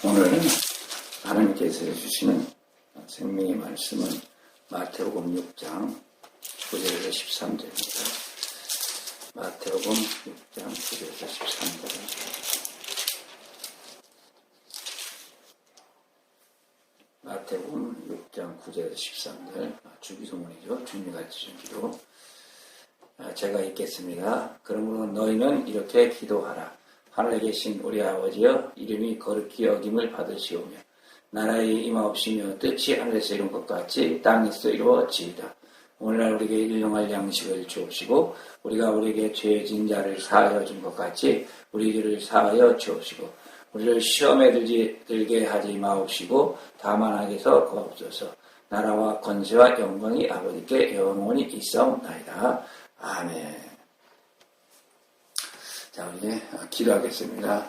오늘 하나님께서 주시는 생명의 말씀은 마태복음 6장 9절에서 13절입니다. 마태복음 6장 9절에서 13절. 마태복음 6장 9절에서 13절. 주기도문이죠. 주님이 가르치신 기도. 제가 읽겠습니다. 그러므로 너희는 이렇게 기도하라. 하늘에 계신 우리 아버지여, 이름이 거룩히 여김을 받으시오며 나라의 임하옵시며 뜻이 하늘에서 이룬 것 같이 땅에서 이루어지이다. 오늘날 우리에게 일용할 양식을 주옵시고 우리가 우리에게 죄진 자를 사하여 준 것 같이 우리 죄를 사하여 주옵시고 우리를 시험에 들게 하지 마옵시고 다만 악에서 구하옵소서. 나라와 권세와 영광이 아버지께 영원히 있사옵나이다. 아멘. 자, 우리 기도하겠습니다.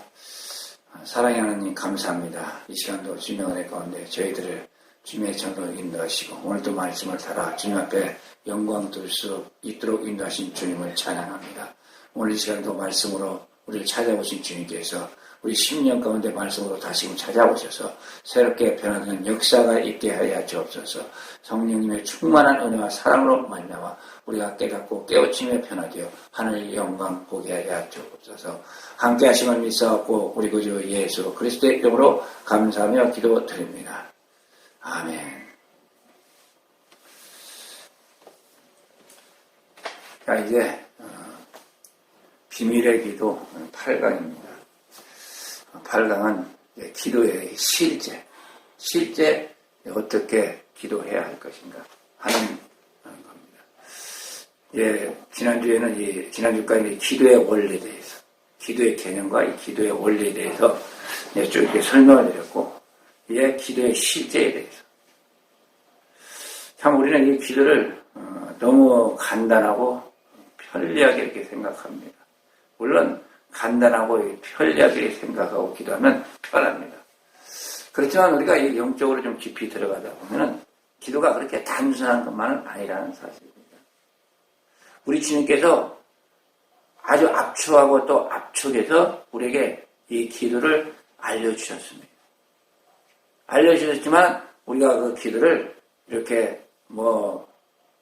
사랑의 하나님 감사합니다. 이 시간도 주님의 은혜 가운데 저희들을 주님의 전으로 인도하시고 오늘도 말씀을 따라 주님 앞에 영광 돌 수 있도록 인도하신 주님을 찬양합니다. 오늘 이 시간도 말씀으로 우리를 찾아오신 주님께서 우리 10년 가운데 말씀으로 다시금 찾아오셔서 새롭게 변화되는 역사가 있게 하여 주옵소서. 성령님의 충만한 은혜와 사랑으로 만나와 우리가 깨닫고 깨우침에 변화되어 하늘 영광 보게 하여 주옵소서. 함께 하심을 믿사옵고 우리 구주 예수 그리스도의 이름으로 감사하며 기도드립니다. 아멘. 자, 이제 비밀의 기도 8강입니다. 8강은 기도의 실제 어떻게 기도해야 할 것인가 하는 겁니다. 지난주까지 기도의 원리에 대해서, 기도의 개념과 이 기도의 원리에 대해서 쭉 이렇게 설명을 드렸고, 이제 기도의 실제에 대해서. 참 우리는 이 기도를 너무 간단하고 편리하게 이렇게 생각합니다. 물론 간단하고 편리하게 생각하고 기도하면 편합니다. 그렇지만 우리가 이 영적으로 좀 깊이 들어가다 보면은 기도가 그렇게 단순한 것만은 아니라는 사실입니다. 우리 주님께서 아주 압축하고 또 압축해서 우리에게 이 기도를 알려주셨습니다. 알려주셨지만 우리가 그 기도를 이렇게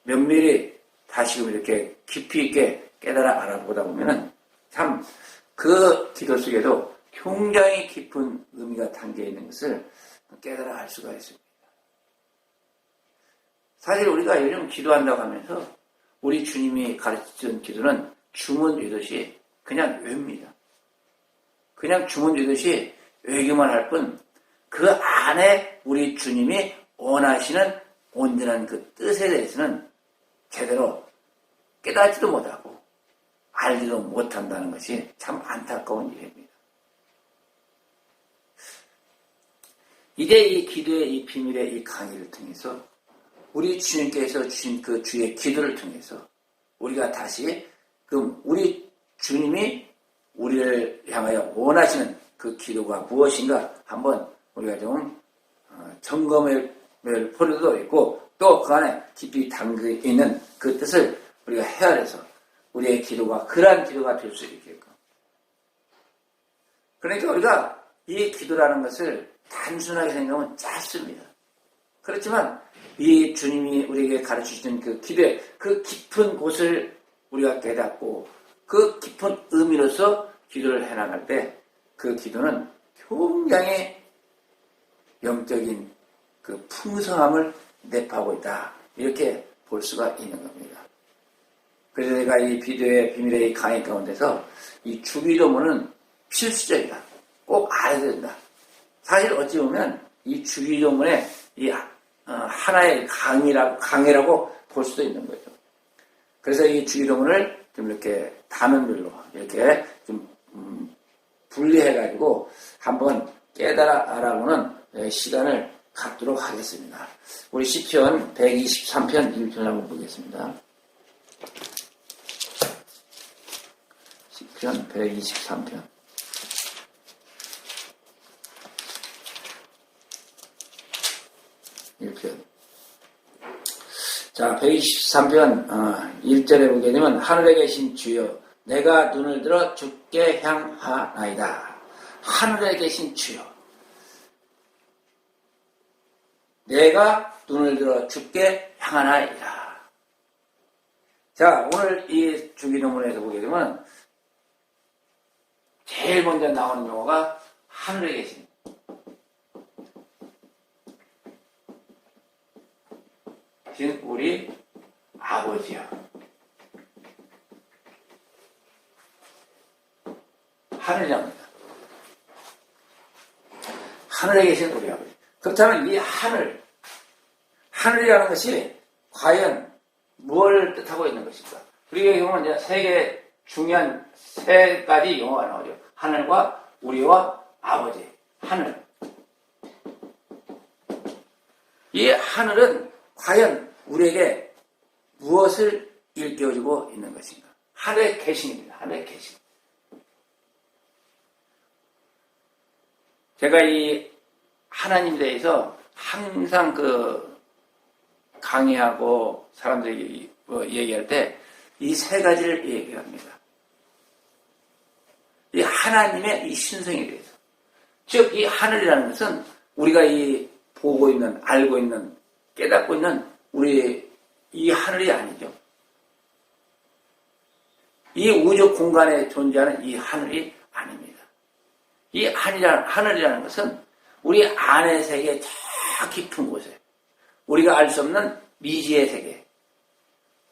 면밀히 다시금 이렇게 깊이 있게 깨달아 알아보다 보면은 참 그 기도 속에도 굉장히 깊은 의미가 담겨 있는 것을 깨달아 알 수가 있습니다. 사실 우리가 요즘 기도한다고 하면서 우리 주님이 가르치던 기도는 주문 외듯이 그냥 외웁니다. 그냥 주문 외듯이 외기만 할 뿐 그 안에 우리 주님이 원하시는 온전한 그 뜻에 대해서는 제대로 깨닫지도 못하고 알지도 못한다는 것이 참 안타까운 일입니다. 이제 이 기도의 이 비밀의 이 강의를 통해서 우리 주님께서 주신 그 주의 기도를 통해서 우리가 다시 우리 주님이 우리를 향하여 원하시는 그 기도가 무엇인가 한번 우리가 좀 점검해 볼 필요도 있고 또 그 안에 깊이 담겨 있는 그 뜻을 우리가 헤아려서 우리의 기도가 그러한 기도가 될 수 있게끔. 그러니까 우리가 이 기도라는 것을 단순하게 생각하면 짧습니다. 그렇지만 이 주님이 우리에게 가르치시는 그 기도의 그 깊은 곳을 우리가 깨닫고 그 깊은 의미로서 기도를 해나갈 때 그 기도는 굉장히 영적인 그 풍성함을 내포하고 있다. 이렇게 볼 수가 있는 겁니다. 그래서 내가 이 비도의 비밀의 강의 가운데서 이 주기도문은 필수적이다. 꼭 알아야 된다. 사실 어찌 보면 이 주기도문의 이 하나의 강의라고 볼 수도 있는 거죠. 그래서 이 주기도문을 좀 이렇게 단원별로 이렇게 좀 분리해가지고 한번 깨달아 알아보는 시간을 갖도록 하겠습니다. 우리 시편 123편 1편 한번 보겠습니다. 시편 123편 1편. 자, 123편 1절에 보게 되면 하늘에 계신 주여 내가 눈을 들어 주께 향하나이다. 하늘에 계신 주여. 내가 눈을 들어 주께 향하나이다. 자, 오늘 이 주기도문에서 보게 되면 제일 먼저 나오는 용어가 하늘에 계신 우리 아버지야. 하늘이랍니다. 하늘에 계신 우리 아버지. 그렇다면 이 하늘이라는 것이 과연 무엇을 뜻하고 있는 것일까? 우리가 보면 이제 세 개 중요한 세 가지 용어가 나오죠. 하늘과 우리와 아버지. 하늘. 이 하늘은 과연 우리에게 무엇을 일깨워주고 있는 것인가? 하늘의 계신입니다. 하늘의 계신. 제가 이 하나님에 대해서 항상 강의하고 사람들이 얘기할 때 이 세 가지를 얘기합니다. 이 하나님의 이 신성에 대해서. 즉, 이 하늘이라는 것은 우리가 이 보고 있는, 알고 있는, 깨닫고 있는 우리 이 하늘이 아니죠. 이 우주 공간에 존재하는 이 하늘이 아닙니다. 이 하늘이라는 것은 우리 안의 세계 저 깊은 곳에 우리가 알 수 없는 미지의 세계,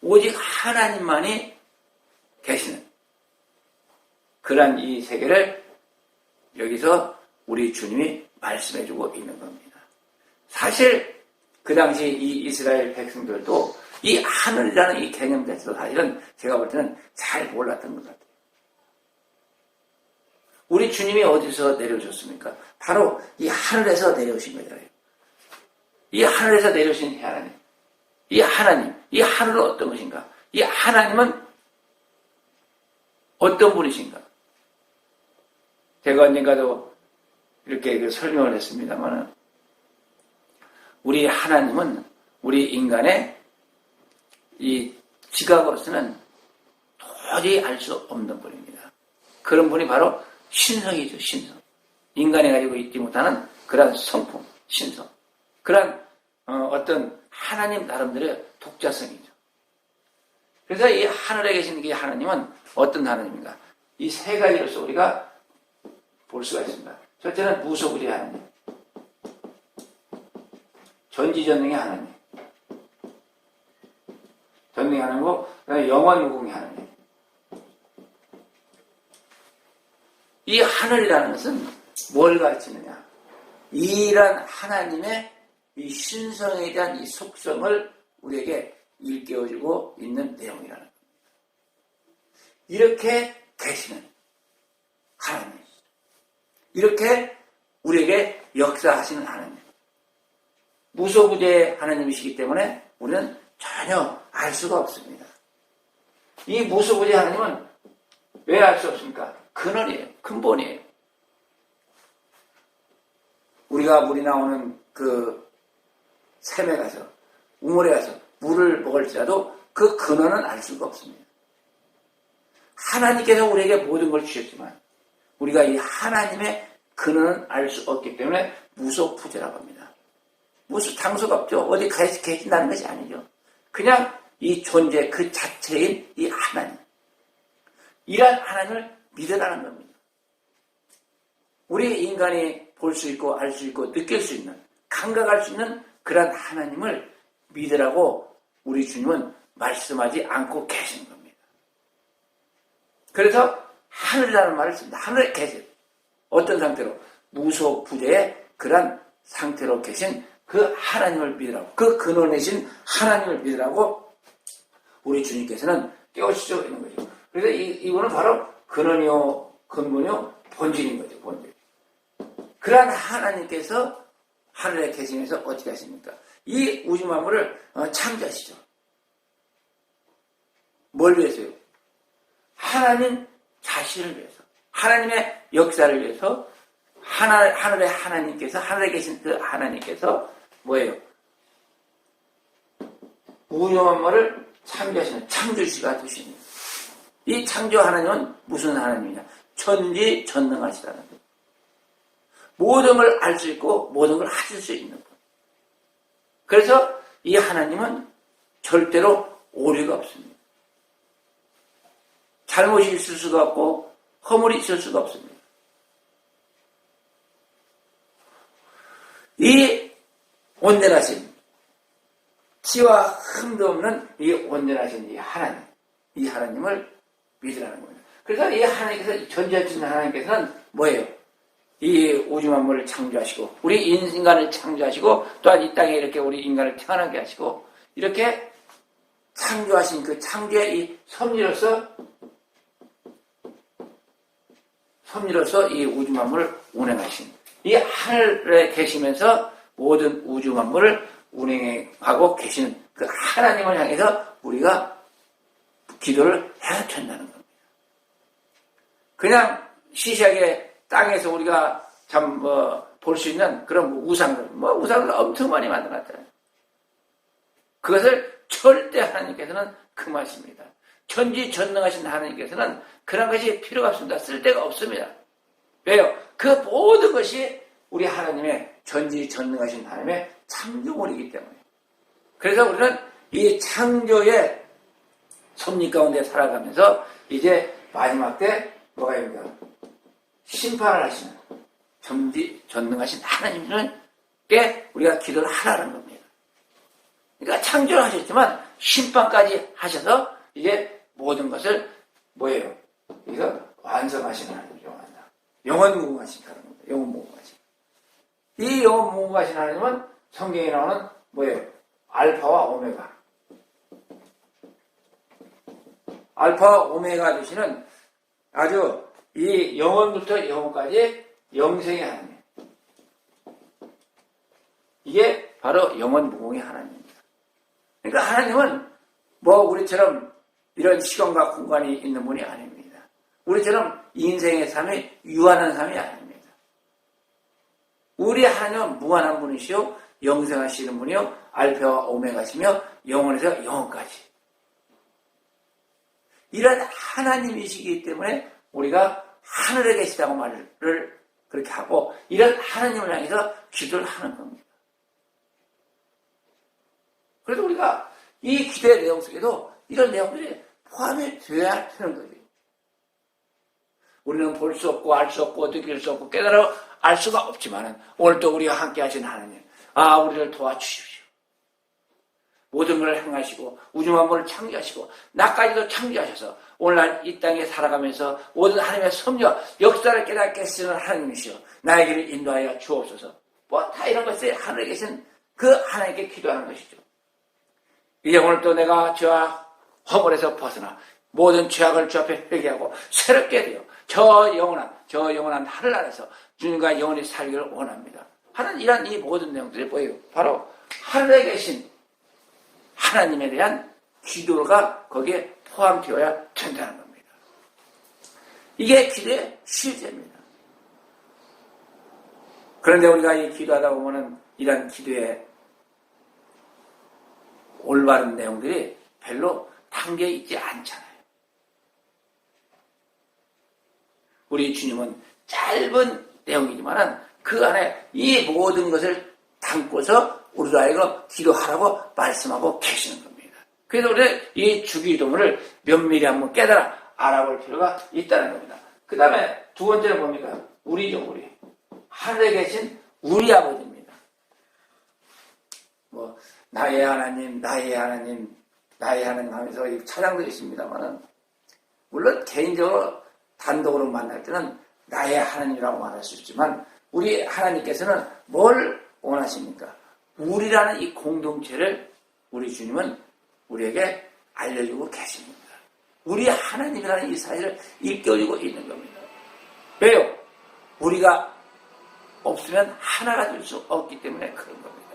오직 하나님만이 계시는 그런 이 세계를 여기서 우리 주님이 말씀해주고 있는 겁니다. 사실 그 당시 이 이스라엘 백성들도 이 하늘이라는 이 개념에 대해서 사실은 제가 볼 때는 잘 몰랐던 것 같아요. 우리 주님이 어디서 내려오셨습니까? 바로 이 하늘에서 내려오신 거잖아요. 이 하늘에서 내려오신 하나님. 이 하나님. 이 하늘은 어떤 것인가? 이 하나님은 어떤 분이신가? 제가 언젠가도 이렇게 설명을 했습니다만, 우리 하나님은 우리 인간의 이 지각으로서는 도저히 알 수 없는 분입니다. 그런 분이 바로 신성이죠, 신성. 인간이 가지고 있지 못하는 그런 성품, 신성. 그런 어떤 하나님 나름대로의 독자성이죠. 그래서 이 하늘에 계신 이 하나님은 어떤 하나님인가? 이 세 가지로서 우리가 볼 수가 있습니다. 첫째는 무소부지의 하나님. 전지전능의 하나님. 전능의 하나님이고, 그다음에 영원무궁의 하나님. 이 하늘이라는 것은 뭘 가르치느냐? 이런 하나님의 이 신성에 대한 이 속성을 우리에게 일깨워주고 있는 내용이라는 겁니다. 이렇게 계시는 하나님. 이렇게 우리에게 역사하시는 하나님. 무소부재의 하나님이시기 때문에 우리는 전혀 알 수가 없습니다. 이 무소부재 하나님은 왜 알 수 없습니까? 근원이에요. 근본이에요. 우리가 물이 나오는 그 샘에 가서, 우물에 가서 물을 먹을지라도 그 근원은 알 수가 없습니다. 하나님께서 우리에게 모든 걸 주셨지만 우리가 이 하나님의 근원은 알 수 없기 때문에 무소부재라고 합니다. 무슨 장소가 없죠. 어디 계신다는 것이 아니죠. 그냥 이 존재 그 자체인 이 하나님. 이런 하나님을 믿으라는 겁니다. 우리 인간이 볼 수 있고 알 수 있고 느낄 수 있는, 감각할 수 있는 그런 하나님을 믿으라고 우리 주님은 말씀하지 않고 계신 겁니다. 그래서 하늘이라는 말을 씁니다. 하늘에 계신 어떤 상태로? 무소부재의 그런 상태로 계신 그 하나님을 믿으라고, 그 근원이신 하나님을 믿으라고 우리 주님께서는 깨우치고 있는 거죠. 그래서 이분은 바로 근원이요, 근본이요, 본질인 거죠, 본질. 그러한 하나님께서 하늘에 계시면서 어떻게 하십니까? 이 우주 만물을 창조하시죠. 뭘 위해서요? 하나님 자신을 위해서, 하나님의 역사를 위해서, 하늘의 하나님께서, 하늘에 계신 그 하나님께서 뭐예요? 우주 만물을 창조하시는 창조주가 되십니다. 이 창조 하나님은 무슨 하나님이냐? 전지전능하시다는 것. 모든 걸 알 수 있고 모든 걸 하실 수 있는 것. 그래서 이 하나님은 절대로 오류가 없습니다. 잘못이 있을 수가 없고 허물이 있을 수가 없습니다. 이 온전하신, 티와 흠도 없는 이 온전하신 이 하나님을 믿으라는 겁니다. 그래서 이 하나님께서, 전지하신 하나님께서는 뭐예요? 이 우주 만물을 창조하시고, 우리 인간을 창조하시고, 또한 이 땅에 이렇게 우리 인간을 태어나게 하시고, 이렇게 창조하신 그 창조의 이 섭리로서 이 우주 만물을 운행하신, 이 하늘에 계시면서 모든 우주 만물을 운행하고 계시는 그 하나님을 향해서 우리가 기도를 해야 된다는 겁니다. 그냥 시시하게 땅에서 우리가 참 볼 수 있는 그런 우상을 엄청 많이 만들어놨잖아요. 그것을 절대 하나님께서는 금하십니다. 전지전능하신 하나님께서는 그런 것이 필요가 없습니다. 쓸데가 없습니다. 왜요? 그 모든 것이 우리 하나님의 전지전능하신 하나님의 창조물이기 때문에. 그래서 우리는 이 창조의 섭리 가운데 살아가면서 이제 마지막 때 뭐가 됩니까? 심판을 하시는 전지전능하신 하나님께 우리가 기도를 하라는 겁니다. 그러니까 창조를 하셨지만 심판까지 하셔서 이제 모든 것을 뭐예요? 이거 완성하시는 하나님이죠. 영원무궁하신 하나님입니다. 영원무궁하신. 이 영원무궁하신 하나님은 성경에 나오는 뭐예요? 알파와 오메가. 알파와 오메가 되시는 아주 이 영원부터 영원까지 영생의 하나님. 이게 바로 영원무궁의 하나님입니다. 그러니까 하나님은 우리처럼 이런 시간과 공간이 있는 분이 아닙니다. 우리처럼 인생의 삶이 유한한 삶이 아닙니다. 우리 하나님은 무한한 분이시요 영생하시는 분이요 알파와 오메가시며 영원에서 영원까지. 이런 하나님이시기 때문에 우리가 하늘에 계시다고 말을 그렇게 하고 이런 하나님을 향해서 기도를 하는 겁니다. 그래서 우리가 이 기도의 내용 속에도 이런 내용들이 포함이 되어야 되는 거죠. 우리는 볼 수 없고 알 수 없고 느낄 수 없고 깨달아 알 수가 없지만 오늘 또 우리와 함께 하신 하나님, 우리를 도와주십시오. 모든 걸 행하시고 우주 만물을 창조하시고 나까지도 창조하셔서 오늘날 이 땅에 살아가면서 모든 하나님의 섭리와 역사를 깨닫게 하시는 하나님이시여 나의 길을 인도하여 주옵소서. 다 이런 것이 하늘에 계신 그 하나님께 기도하는 것이죠. 이제 오늘 또 내가 죄와 허물에서 벗어나 모든 죄악을 주 앞에 회개하고 새롭게 되어 저 영원한 하늘나라에서 주님과 영원히 살기를 원합니다. 하는 이런 이 모든 내용들이 뭐예요? 바로 하늘에 계신 하나님에 대한 기도가 거기에 포함되어야 된다는 겁니다. 이게 기도의 실제입니다. 그런데 우리가 이 기도하다 보면은 이런 기도의 올바른 내용들이 별로 담겨 있지 않잖아요. 우리 주님은 짧은 내용이지만 그 안에 이 모든 것을 담고서 우리로 하여금 기도하라고 말씀하고 계시는 겁니다. 그래서 우리는 이 주기도문을 면밀히 한번 깨달아 알아볼 필요가 있다는 겁니다. 그 다음에 두 번째는 뭡니까? 우리죠, 우리. 하늘에 계신 우리 아버지입니다. 나의 하나님, 나의 하나님, 나의 하나님 하면서 이 찬양들이 있습니다만은, 물론 개인적으로 단독으로 만날 때는 나의 하나님이라고 말할 수 있지만, 우리 하나님께서는 뭘 원하십니까? 우리라는 이 공동체를 우리 주님은 우리에게 알려주고 계십니다. 우리 하나님이라는 이 사실을 일깨워주고 있는 겁니다. 왜요? 우리가 없으면 하나가 될 수 없기 때문에 그런 겁니다.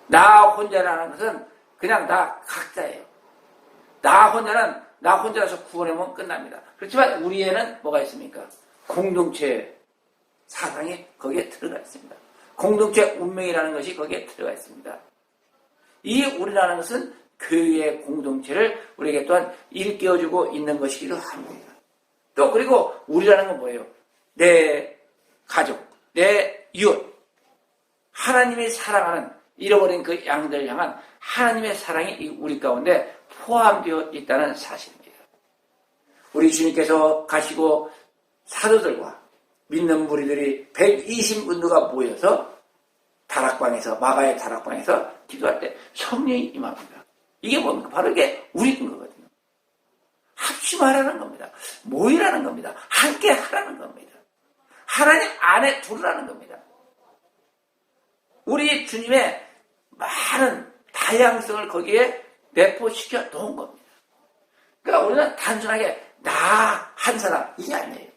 나 혼자라는 것은 그냥 나 각자예요. 나 혼자라서 구원하면 끝납니다. 그렇지만 우리에는 뭐가 있습니까? 공동체 사상이 거기에 들어가 있습니다. 공동체 운명이라는 것이 거기에 들어가 있습니다. 이 우리라는 것은 교회의 공동체를 우리에게 또한 일깨워주고 있는 것이기도 합니다. 또 그리고 우리라는 건 뭐예요? 내 가족, 내 이웃, 하나님이 사랑하는 잃어버린 그 양들을 향한 하나님의 사랑이 우리 가운데 포함되어 있다는 사실입니다. 우리 주님께서 가시고 사도들과 믿는 무리들이 120문도가 모여서 다락방에서, 마가의 다락방에서 기도할 때 성령이 임합니다. 이게 뭡니까? 바로 이게 우리인 거거든요. 합심하라는 겁니다. 모이라는 겁니다. 함께 하라는 겁니다. 하나님 안에 두르라는 겁니다. 우리 주님의 많은 다양성을 거기에 내포시켜 놓은 겁니다. 그러니까 우리는 단순하게 나 한 사람, 이게 아니에요.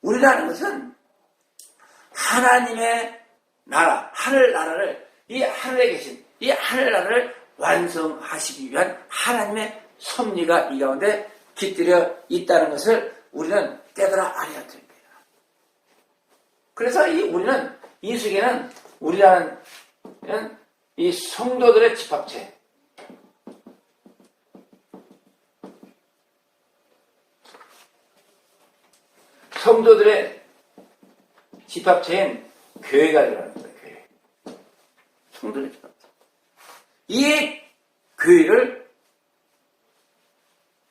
우리라는 것은 하나님의 나라, 하늘나라를, 이 하늘에 계신 이 하늘나라를 완성하시기 위한 하나님의 섭리가 이 가운데 깃들여 있다는 것을 우리는 깨달아 알아야 됩니다. 그래서 우리는 이 세계는 우리라는 이 성도들의 집합체, 성도들의 집합체인 교회가 되라는 거예요. 교회. 성도들의 집합체. 이 교회를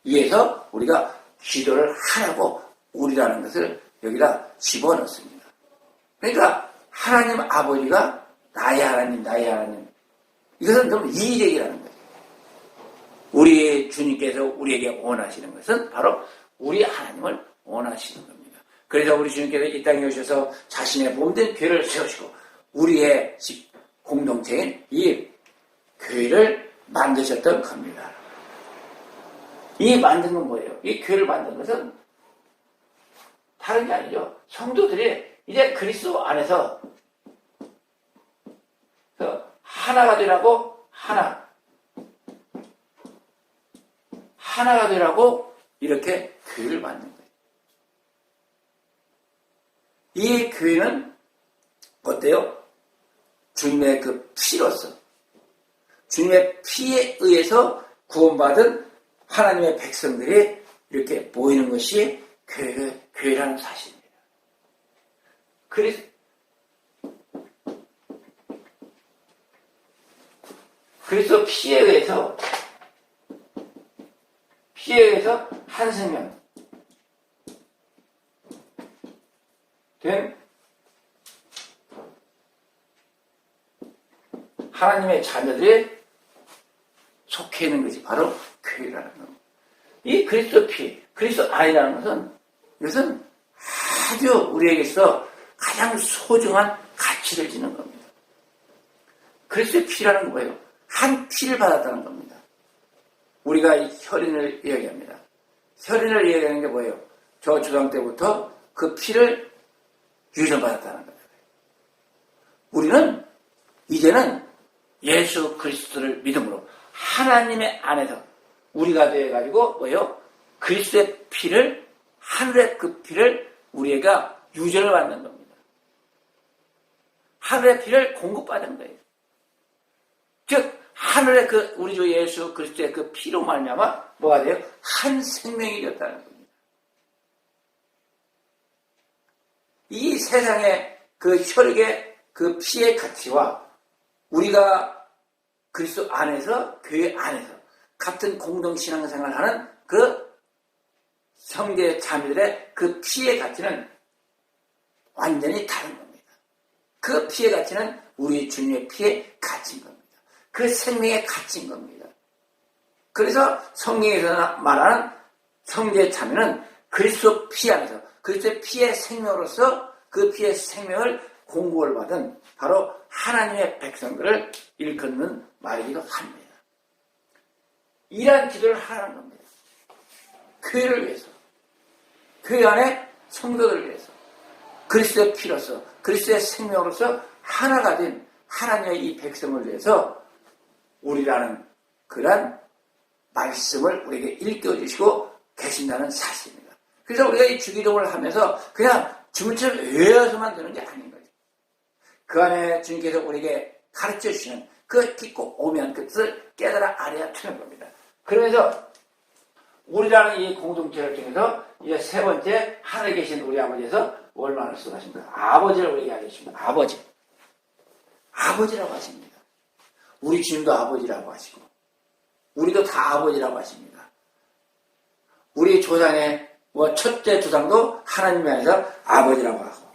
위해서 우리가 기도를 하라고 우리라는 것을 여기다 집어넣습니다. 그러니까 하나님 아버지가 나의 하나님, 나의 하나님. 이것은 좀 이의적이라는 거예요. 우리 주님께서 우리에게 원하시는 것은 바로 우리 하나님을 원하시는 겁니다. 그래서 우리 주님께서 이 땅에 오셔서 자신의 몸된 교회를 세우시고 우리의 집 공동체인 이 교회를 만드셨던 겁니다. 이 만든 건 뭐예요? 이 교회를 만든 것은 다른 게 아니죠. 성도들이 이제 그리스도 안에서 하나가 되라고 하나가 되라고 이렇게 교회를 만든 거예요. 이 교회는 어때요? 주님의 그 피로서, 주님의 피에 의해서 구원받은 하나님의 백성들이 이렇게 모이는 것이 교회라는 사실입니다. 그래서 피에 의해서 한 생명 된 하나님의 자녀들이 속해 있는 것이 바로 교회라는 겁니다. 이 그리스도 피, 그리스도 안이라는 것은 이것은 아주 우리에게서 가장 소중한 가치를 지는 겁니다. 그리스도의 피라는 건 뭐예요? 한 피를 받았다는 겁니다. 우리가 이 혈인을 이야기합니다. 혈인을 이야기하는 게 뭐예요? 저 조상 때부터 그 피를 유전받았다는 거예요. 우리는 이제는 예수 그리스도를 믿음으로 하나님의 안에서 우리가 되어가지고 뭐예요? 그리스도의 피를, 하늘의 그 피를 우리가 유전을 받는 겁니다. 하늘의 피를 공급받은 거예요. 즉 하늘의 그 우리 주 예수 그리스도의 그 피로 말미암아 뭐가 돼요? 한 생명이 되었다는 겁니다. 이 세상의 그 혈육의 그 피의 가치와 우리가 그리스도 안에서, 교회 안에서 같은 공동신앙생활을 하는 그 형제 자매들의 그 피의 가치는 완전히 다른 겁니다. 그 피의 가치는 우리 주님의 피의 가치인 겁니다. 그 생명의 가치인 겁니다. 그래서 성경에서 말하는 형제 자매는 그리스도 피 안에서 그리스도의 피의 생명으로서 그 피의 생명을 공급을 받은 바로 하나님의 백성들을 일컫는 말이기도 합니다. 이러한 기도를 하라는 겁니다. 교회를 위해서, 교회 안에 성도들을 위해서, 그리스도의 피로서, 그리스도의 생명으로서 하나가 된 하나님의 이 백성을 위해서 우리라는 그런 말씀을 우리에게 일깨워주시고 계신다는 사실입니다. 그래서 우리가 이 주기도를 하면서 그냥 주문처럼 외워서만 되는 게 아닌 거죠. 그 안에 주님께서 우리에게 가르쳐 주시는 그 깊고 오묘한 뜻을 깨달아 알아야 되는 겁니다. 그러면서 우리라는 이 공동체를 통해서 이제 세 번째, 하늘에 계신 우리 아버지에서 얼마나 수고하십니까? 아버지를 우리에게 알려주십니다. 아버지. 아버지라고 하십니다. 우리 주님도 아버지라고 하시고, 우리도 다 아버지라고 하십니다. 우리 조상의 첫째 조상도 하나님 안에서 아버지라고 하고,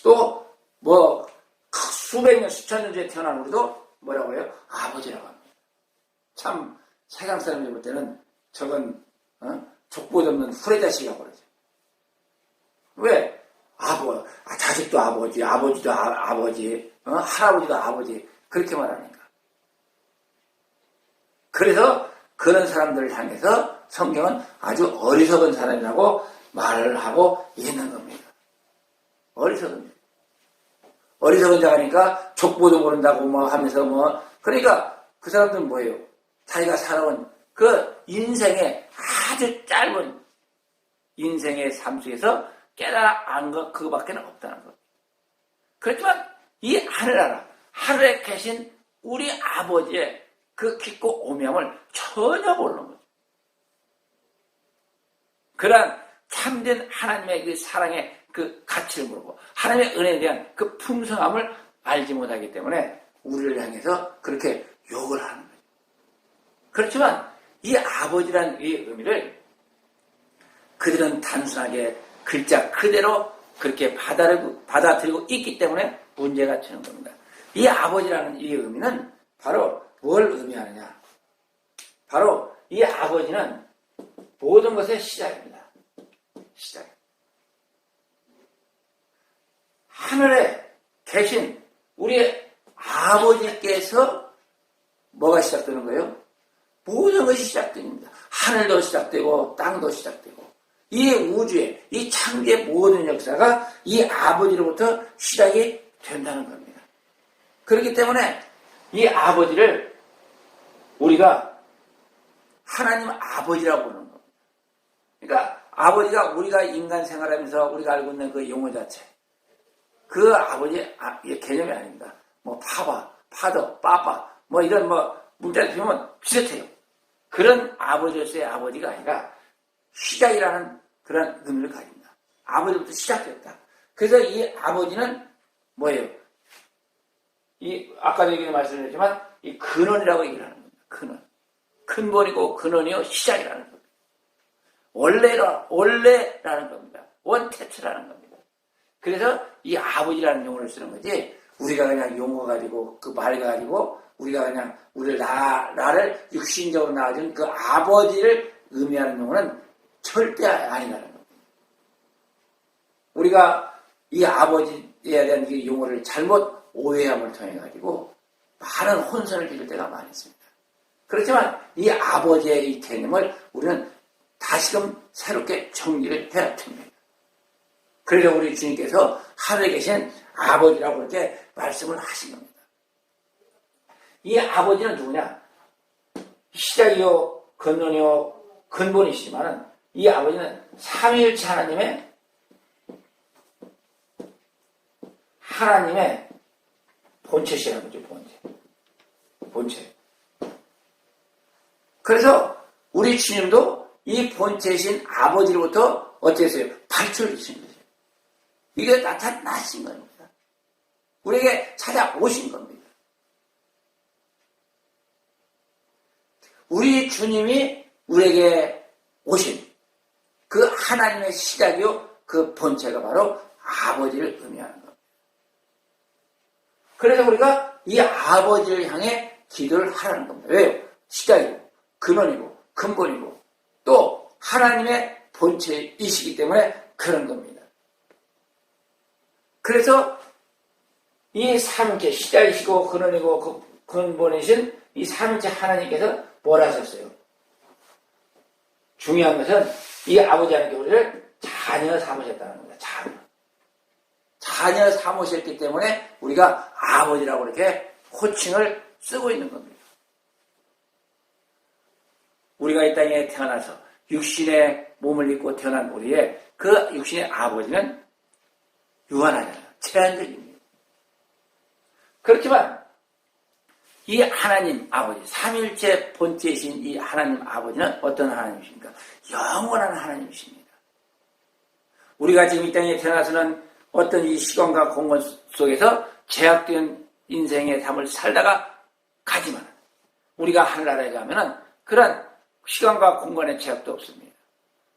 또 수백 년, 수천 년 전에 태어난 우리도 뭐라고 해요? 아버지라고 합니다. 참 세상 사람들 볼 때는 저건 족보도 없는 후레자식이라고 그러죠. 왜? 자식도 아버지, 아버지도 아버지, 할아버지도 아버지, 그렇게 말하니까. 그래서 그런 사람들을 향해서 성경은 아주 어리석은 사람이라고 말을 하고 있는 겁니다. 어리석은 자니까 족보도 모른다고 하면서 그러니까 그 사람들은 뭐예요? 자기가 살아온 그 인생의 아주 짧은 인생의 삶 속에서 깨달아 안 것 그거밖에 없다는 것. 그렇지만 이 하늘나라, 하늘에 계신 우리 아버지의 그 깊고 오명을 전혀 모르는 거죠. 그러한 참된 하나님의 그 사랑의 그 가치를 모르고 하나님의 은혜에 대한 그 풍성함을 알지 못하기 때문에 우리를 향해서 그렇게 욕을 하는 거죠. 그렇지만 이 아버지라는 이 의미를 그들은 단순하게 글자 그대로 그렇게 받아들이고 있기 때문에 문제가 되는 겁니다. 이 아버지라는 이 의미는 바로 뭘 의미하느냐? 바로 이 아버지는 모든 것의 시작입니다. 시작. 하늘에 계신 우리 아버지께서 뭐가 시작되는 거예요? 모든 것이 시작됩니다. 하늘도 시작되고 땅도 시작되고 이 우주의 이 창조의 모든 역사가 이 아버지로부터 시작이 된다는 겁니다. 그렇기 때문에 이 아버지를 우리가 하나님 아버지라고 부르는 겁니다. 그러니까 아버지가 우리가 인간 생활하면서 우리가 알고 있는 그 용어 자체, 그 아버지의 개념이 아닙니다. 파바, 파더, 빠빠 이런 문자를 보면 비슷해요. 그런 아버지로서의 아버지가 아니라 시작이라는 그런 의미를 가집니다. 아버지부터 시작됐다. 그래서 이 아버지는 뭐예요? 아까도 얘기 말씀드렸지만 이 근원이라고 얘기를 하는 겁니다. 근원. 근본이고 근원이요 시작이라는 겁니다. 원래라는 겁니다. 원태초라는 겁니다. 그래서 이 아버지라는 용어를 쓰는 거지 우리가 그냥 용어 가지고 그 말 가지고 우리가 그냥 나를 육신적으로 낳아준 그 아버지를 의미하는 용어는 절대 아니라는 겁니다. 우리가 이 아버지에 대한 이 용어를 잘못 오해함을 통해 가지고 많은 혼선을 빚을 때가 많이 있습니다. 그렇지만 이 아버지의 이 개념을 우리는 다시금 새롭게 정리를 해야 됩니다. 그래서 우리 주님께서 하늘에 계신 아버지라고 그렇게 말씀을 하신 겁니다. 이 아버지는 누구냐? 시작이요, 근원이요, 근본이시지만은 이 아버지는 삼위일체 하나님의 본체시라는 거죠, 본체. 그래서 우리 주님도 이 본체이신 아버지로부터 어떻게 했어요? 발출을 주신 거죠. 이게 나타나신 겁니다. 우리에게 찾아오신 겁니다. 우리 주님이 우리에게 오신 그 하나님의 시작이요, 그 본체가 바로 아버지를 의미하는 겁니다. 그래서 우리가 이 아버지를 향해 기도를 하라는 겁니다. 왜요? 시작이고, 근원이고, 근본이고, 또 하나님의 본체이시기 때문에 그런 겁니다. 그래서 이 삼위체 시작이시고 근원이고 근본이신 이 삼위체 하나님께서 뭘 하셨어요? 중요한 것은 이 아버지 하나님께 우리를 자녀 삼으셨다는 겁니다. 자녀 삼으셨기 때문에 우리가 아버지라고 이렇게 호칭을 쓰고 있는 겁니다. 우리가 이 땅에 태어나서 육신의 몸을 입고 태어난 우리의 그 육신의 아버지는 유한하잖아요. 제한적입니다. 그렇지만 이 하나님 아버지, 삼일체 본체이신 이 하나님 아버지는 어떤 하나님이십니까? 영원한 하나님이십니다. 우리가 지금 이 땅에 태어나서는 어떤 이 시간과 공간 속에서 제약된 인생의 삶을 살다가 가지만 우리가 하늘나라에 가면은 그런 시간과 공간의 제약도 없습니다.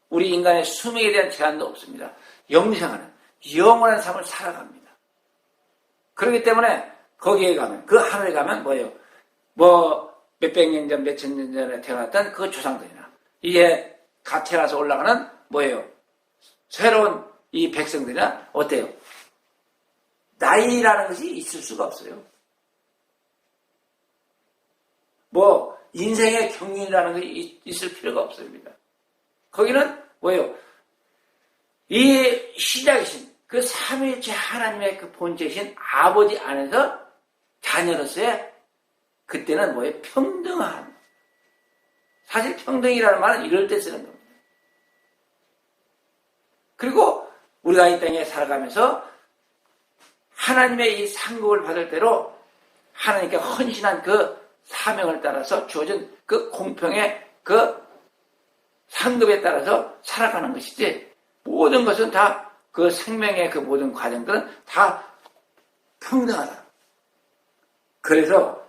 우리 인간의 수명에 대한 제한도 없습니다. 영생하는 영원한 삶을 살아갑니다. 그렇기 때문에 거기에 가면 그 하늘에 가면 뭐예요? 뭐 몇백 년 전, 몇천 년 전에 태어났던 그 조상들이나 이제 갓 태어나서 올라가는 뭐예요? 새로운 이 백성들이나 어때요? 나이라는 것이 있을 수가 없어요. 뭐 인생의 경륜이라는 것이 있을 필요가 없습니다. 거기는 뭐예요? 이 시작이신 그 삼위일체 하나님의 그 본체이신 아버지 안에서 자녀로서의 그때는 뭐예요? 평등한. 사실 평등이라는 말은 이럴 때 쓰는 겁니다. 그리고 우리가 이 땅에 살아가면서 하나님의 이 상급을 받을 대로 하나님께 헌신한 그 사명을 따라서 주어진 그 공평의 그 상급에 따라서 살아가는 것이지 모든 것은 다 그 생명의 그 모든 과정들은 다 평등하다. 그래서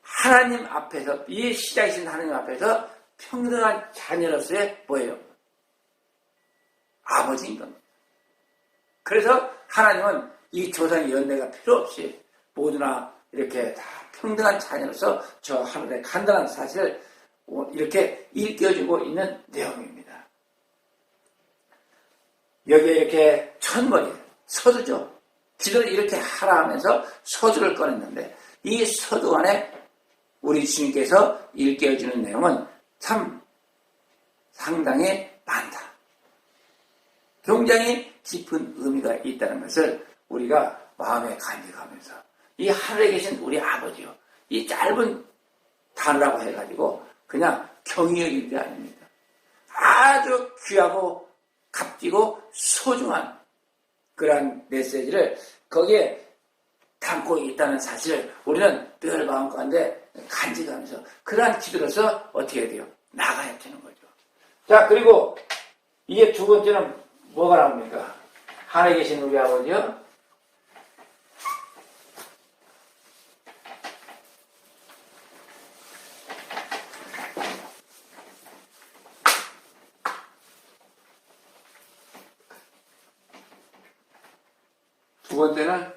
하나님 앞에서 이 시작이신 하나님 앞에서 평등한 자녀로서의 뭐예요? 아버지인 겁니다. 그래서 하나님은 이 조상의 연대가 필요 없이 모두나 이렇게 다 평등한 자녀로서 저 하늘에 간다는 사실을 이렇게 일깨워주고 있는 내용입니다. 여기에 이렇게 천번이 서두죠. 기도를 이렇게 하라 하면서 서두를 꺼냈는데 이 서두 안에 우리 주님께서 일깨워주는 내용은 참 상당히 많다. 굉장히 깊은 의미가 있다는 것을 우리가 마음에 간직하면서 이 하늘에 계신 우리 아버지요. 이 짧은 단어라고 해가지고 그냥 경히 여길 게 아닙니다. 아주 귀하고 값지고 소중한 그러한 메시지를 거기에 담고 있다는 사실을 우리는 늘 마음 가운데 간직하면서 그러한 기도로서 어떻게 해야 돼요? 나가야 되는 거죠. 자, 그리고 이게 두 번째는 뭐가 나옵니까? 하늘에 계신 우리 아버지요. 두 번째는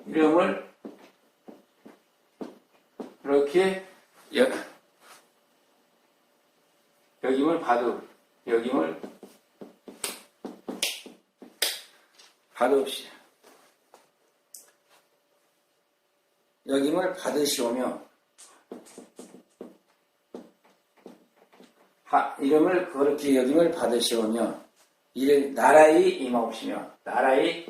이름을 이렇게 여김을 받으옵시 여김을 받으시오며 이름을 그렇게 여김을 받으시오며 나라에 임하옵시며 나라에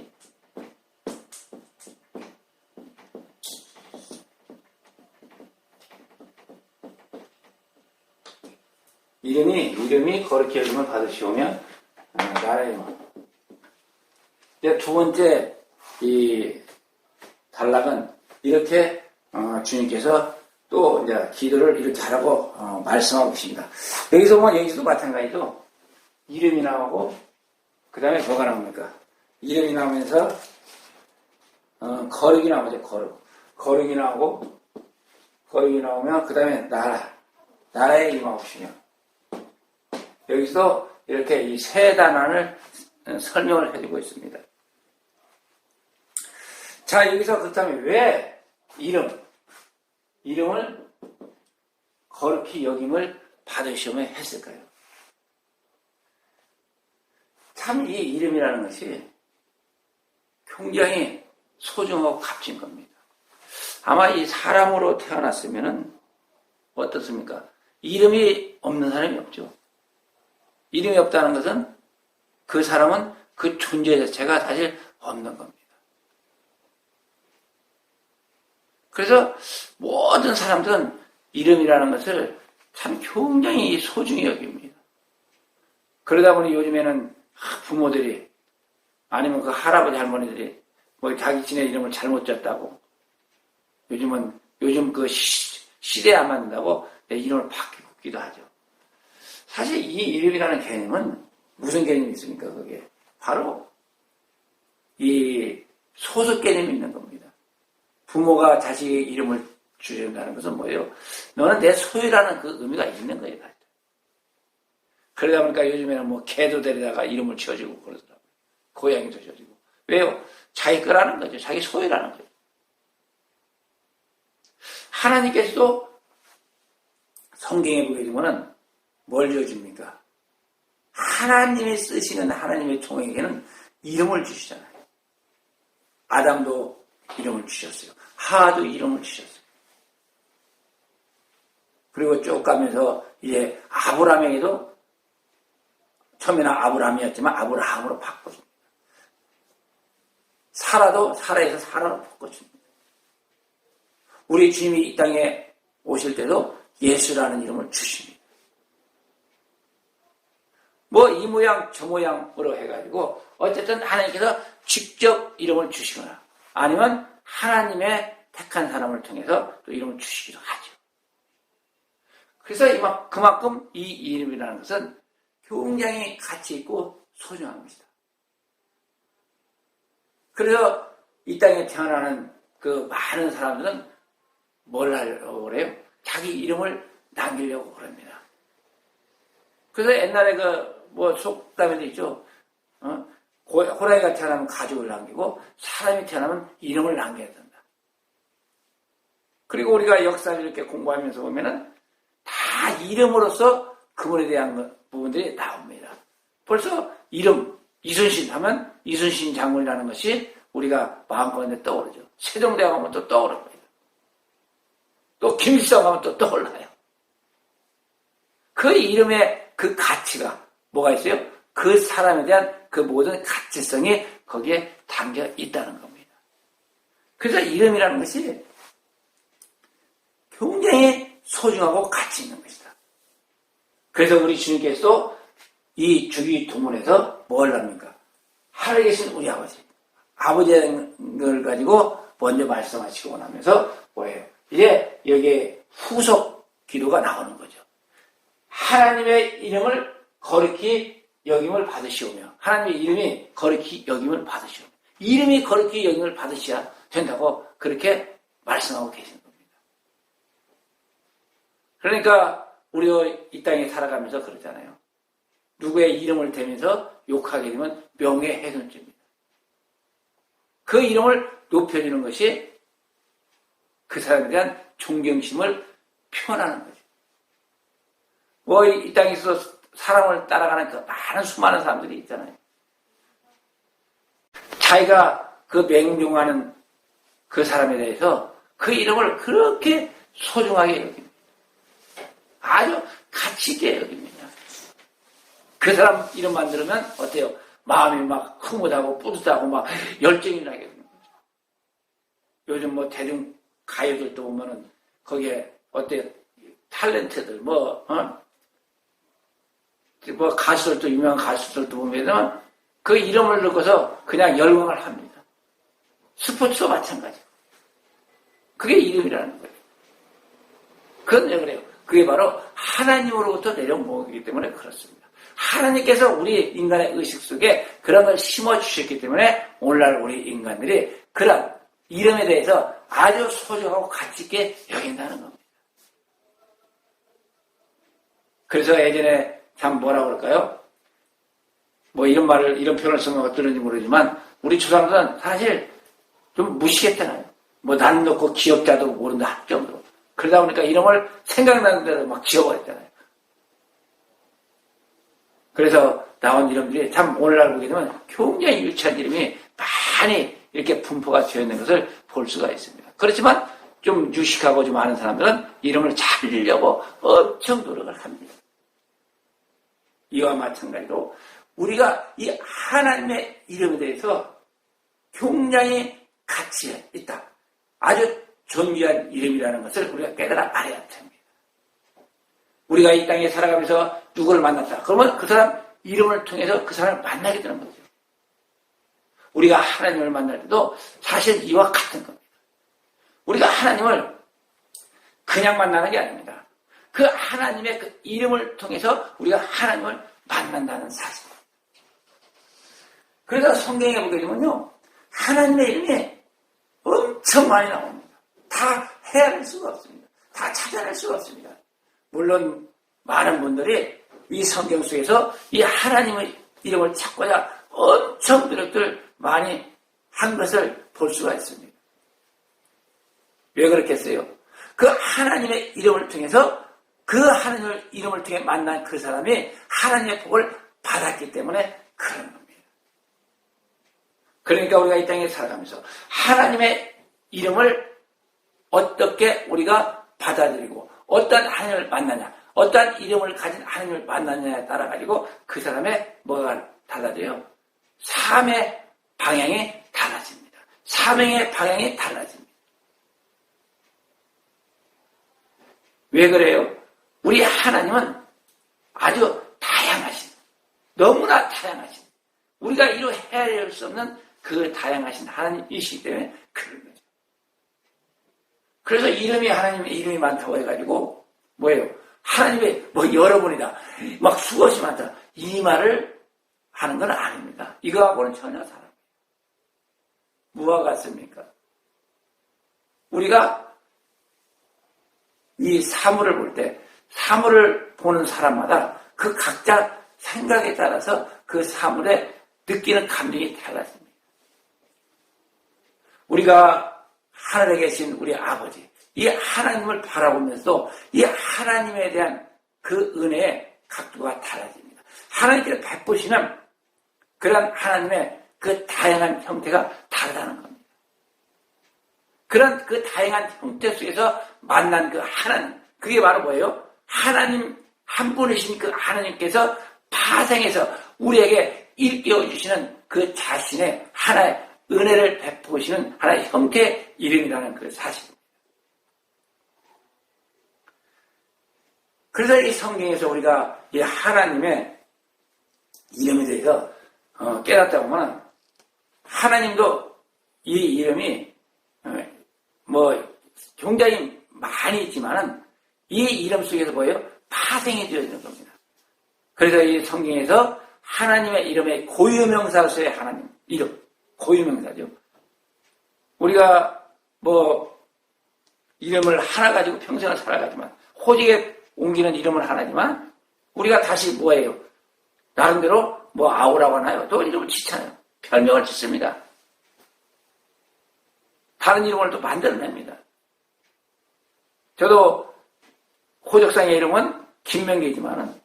이름이 거룩히 여김을 받으시오며 나라에 임하옵시며 이제 두 번째 이 단락은 이렇게 주님께서 또 이제 기도를 이렇게 하라고 말씀하고 계십니다. 여기서 보면 여기서도 마찬가지로 이름이 나오고 그 다음에 뭐가 나옵니까? 이름이 나오면서 거룩이 나오죠. 거룩이 나오고 거룩이 나오면 그 다음에 나라에 임하옵시며 여기서 이렇게 이 세 단원을 설명을 해주고 있습니다. 자, 여기서 그렇다면 왜 이름을 거룩히 여김을 받으시오며 했을까요? 참 이 이름이라는 것이 굉장히 소중하고 값진 겁니다. 아마 이 사람으로 태어났으면은 어떻습니까? 이름이 없는 사람이 없죠. 이름이 없다는 것은 그 사람은 그 존재 자체가 사실 없는 겁니다. 그래서 모든 사람들은 이름이라는 것을 참 굉장히 소중히 여깁니다. 그러다 보니 요즘에는 부모들이 아니면 그 할아버지 할머니들이 뭐 자기 지네 이름을 잘못 졌다고 요즘 그 시대에 안 맞는다고 내 이름을 바꾸기도 하죠. 사실 이 이름이라는 개념은 무슨 개념이 있습니까? 그게 바로 이 소속 개념이 있는 겁니다. 부모가 자식의 이름을 주신다는 것은 뭐예요? 너는 내 소유라는 그 의미가 있는 거예요. 그러다 보니까 요즘에는 뭐 개도 데려다가 이름을 지어주고 그러더라고요. 고양이도 지어주고. 왜요? 자기 거라는 거죠. 자기 소유라는 거죠. 하나님께서도 성경에 보게 되면은 뭘 지어줍니까? 하나님이 쓰시는 하나님의 종에게는 이름을 주시잖아요. 아담도 이름을 주셨어요. 하와도 이름을 주셨어요. 그리고 쭉 가면서 이제 아브라함에게도 처음에는 아브라함이었지만 아브라함으로 바꿔줍니다. 사라도 사라에서 사라로 바꿔줍니다. 우리 주님이 이 땅에 오실 때도 예수라는 이름을 주십니다. 뭐 이 모양 저 모양으로 해가지고 어쨌든 하나님께서 직접 이름을 주시거나 아니면 하나님의 택한 사람을 통해서 또 이름을 주시기도 하죠. 그래서 그만큼 이 이름이라는 것은 굉장히 가치 있고 소중한 것이다. 그래서 이 땅에 태어나는 그 많은 사람들은 뭘 하려고 그래요? 자기 이름을 남기려고 그럽니다. 그래서 옛날에 속담에도 있죠. 호랑이가 태어나면 가죽을 남기고 사람이 태어나면 이름을 남겨야 된다. 그리고 우리가 역사를 이렇게 공부하면서 보면은 다 이름으로서 그분에 대한 부분들이 나옵니다. 벌써 이름, 이순신 하면 이순신 장군이라는 것이 우리가 마음가운데 떠오르죠. 세종대왕 하면 또 떠오릅니다. 또 김일성 하면 또 떠올라요. 그 이름의 그 가치가 뭐가 있어요? 그 사람에 대한 그 모든 가치성이 거기에 담겨 있다는 겁니다. 그래서 이름이라는 것이 굉장히 소중하고 가치 있는 것이다. 그래서 우리 주님께서도 이 주기도문에서 뭘 합니까? 하늘에 계신 우리 아버지를 가지고 먼저 말씀하시고 나면서 뭐예요? 이제 여기에 후속 기도가 나오는 거죠. 하나님의 이름을 거룩히 여김을 받으시오며 하나님의 이름이 거룩히 여김을 받으시오며 이름이 거룩히 여김을 받으셔야 된다고 그렇게 말씀하고 계신 겁니다. 그러니까 우리도 이 땅에 살아가면서 그러잖아요. 누구의 이름을 대면서 욕하게 되면 명예훼손죄입니다. 그 이름을 높여주는 것이 그 사람에 대한 존경심을 표현하는 거죠. 이 땅에서 사람을 따라가는 그 많은 수많은 사람들이 있잖아요. 자기가 그 맹종하는 그 사람에 대해서 그 이름을 그렇게 소중하게 여깁니다. 아주 가치 있게 여깁니다. 그 사람 이름만 들으면 어때요? 마음이 막 흐뭇하고 뿌듯하고 막 열정이 나게 되는 거죠. 요즘 대중 가요들도 보면은 거기에 어때요? 탤런트들 가수들도 유명한 가수들도 보면 그 이름을 넣고서 그냥 열광을 합니다. 스포츠와 마찬가지. 그게 이름이라는 거예요. 그건 왜 그래요? 그게 바로 하나님으로부터 내려온 것이기 때문에 그렇습니다. 하나님께서 우리 인간의 의식 속에 그런 걸 심어주셨기 때문에 오늘날 우리 인간들이 그런 이름에 대해서 아주 소중하고 가치 있게 여긴다는 겁니다. 그래서 예전에 참 뭐라고 그럴까요? 이런 표현을 쓰는 것 들은지 모르지만 우리 조상들은 사실 좀 무시했잖아요. 난 놓고 기억자도 모른다 할 정도로. 그러다 보니까 이름을 생각나는 대로 막 지어버렸잖아요. 그래서 나온 이름들이 참 오늘날 보게 되면 굉장히 유치한 이름이 많이 이렇게 분포가 되어 있는 것을 볼 수가 있습니다. 그렇지만 좀 유식하고 좀 아는 사람들은 이름을 잘 지으려고 엄청 노력을 합니다. 이와 마찬가지로 우리가 이 하나님의 이름에 대해서 굉장히 가치가 있다. 아주 존귀한 이름이라는 것을 우리가 깨달아 알아야 됩니다. 우리가 이 땅에 살아가면서 누구를 만났다. 그러면 그 사람 이름을 통해서 그 사람을 만나게 되는 거죠. 우리가 하나님을 만날 때도 사실 이와 같은 겁니다. 우리가 하나님을 그냥 만나는 게 아닙니다. 그 하나님의 그 이름을 통해서 우리가 하나님을 만난다는 사실. 그래서 성경에 보게 되면요, 하나님의 이름이 엄청 많이 나옵니다. 다 헤아릴 수가 없습니다. 다 찾아낼 수가 없습니다. 물론 많은 분들이 이 성경 속에서 이 하나님의 이름을 찾고자 엄청 노력들 많이 한 것을 볼 수가 있습니다. 왜 그렇겠어요? 그 하나님의 이름을 통해서 그 하나님의 이름을 통해 만난 그 사람이 하나님의 복을 받았기 때문에 그런 겁니다. 그러니까 우리가 이 땅에 살아가면서 하나님의 이름을 어떻게 우리가 받아들이고 어떤 하나님을 만나냐, 어떤 이름을 가진 하나님을 만나냐에 따라 가지고 그 사람의 뭐가 달라져요? 삶의 방향이 달라집니다. 사명의 방향이 달라집니다. 왜 그래요? 우리 하나님은 아주 다양하신, 너무나 다양하신, 우리가 이루 헤아릴 수 없는 그 다양하신 하나님이시기 때문에 그런 거죠. 그래서 이름이 하나님의 이름이 많다고 해가지고 뭐예요? 하나님의 뭐 여러분이다, 막 수것이 많다, 이 말을 하는 건 아닙니다. 이거하고는 전혀 다릅니다. 뭐와 같습니까? 우리가 이 사물을 볼 때, 사물을 보는 사람마다 그 각자 생각에 따라서 그 사물에 느끼는 감정이 달라집니다. 우리가 하늘에 계신 우리 아버지, 이 하나님을 바라보면서 이 하나님에 대한 그 은혜의 각도가 달라집니다. 하나님께서 베푸시는 그런 하나님의 그 다양한 형태가 다르다는 겁니다. 그런 그 다양한 형태 속에서 만난 그 하나님, 그게 바로 뭐예요? 하나님 한 분이신 그 하나님께서 파생해서 우리에게 일깨워 주시는 그 자신의 하나의 은혜를 베푸시는 하나의 형태의 이름이라는 그 사실입니다. 그래서 이 성경에서 우리가 이 하나님의 이름에 대해서 깨닫다 보면 하나님도 이 이름이 뭐 굉장히 많이 있지만은 이 이름 속에서 뭐예요? 파생이 되어 있는 겁니다. 그래서 이 성경에서 하나님의 이름의 고유명사로서의 하나님 이름, 고유명사죠. 우리가 뭐 이름을 하나 가지고 평생을 살아가지만 호직에 옮기는 이름은 하나지만 우리가 다시 뭐예요? 나름대로 뭐 아우라고 하나요? 또 이름을 짓잖아요. 별명을 짓습니다. 다른 이름을 또 만들어냅니다. 저도 호적상의 이름은 김명기지만은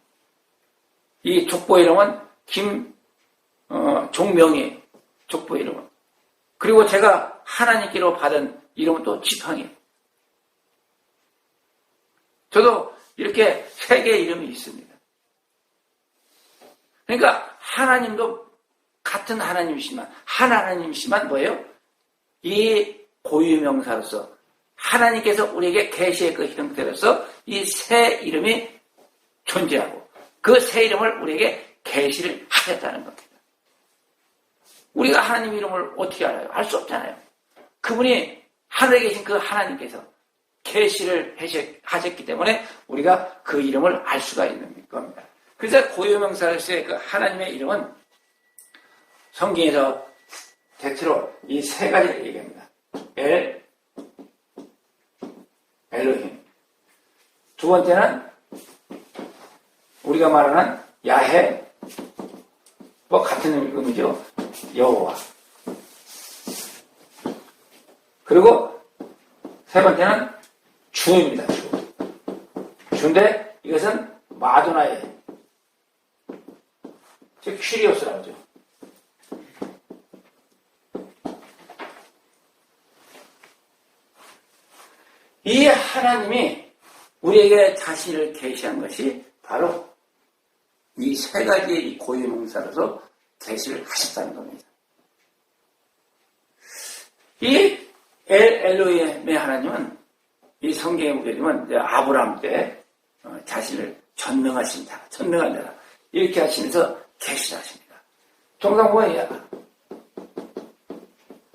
이 족보 이름은 종명이에요. 족보 이름은. 그리고 제가 하나님께로 받은 이름은 또 지팡이에요. 저도 이렇게 세 개의 이름이 있습니다. 그러니까 하나님도 같은 하나님이시지만 하나님이시지만 뭐예요? 이 고유명사로서 하나님께서 우리에게 계시의 그 형태로서 이 세 이름이 존재하고 그 세 이름을 우리에게 계시를 하셨다는 겁니다. 우리가 하나님 이름을 어떻게 알아요? 알 수 없잖아요. 그분이 하늘에 계신 그 하나님께서 계시를 하셨기 때문에 우리가 그 이름을 알 수가 있는 겁니다. 그래서 고유명사로서의 그 하나님의 이름은 성경에서 대체로 이 세 가지를 얘기합니다. 엘로힘. 두 번째는 우리가 말하는 야해, 뭐 같은 의미죠. 여호와. 그리고 세 번째는 주입니다. 주. 주인데 이것은 마도나의, 즉 퀴리오스라고 하죠. 이 하나님이 우리에게 자신을 계시한 것이 바로 이 세 가지의 고유명사로서 계시를 하셨다는 겁니다. 이 엘로힘의 하나님은 이 성경에 보게 되면 아브라함 때 자신을 전능하신 자, 전능한 자다 이렇게 하시면서 계시를 하십니다. 통상 보면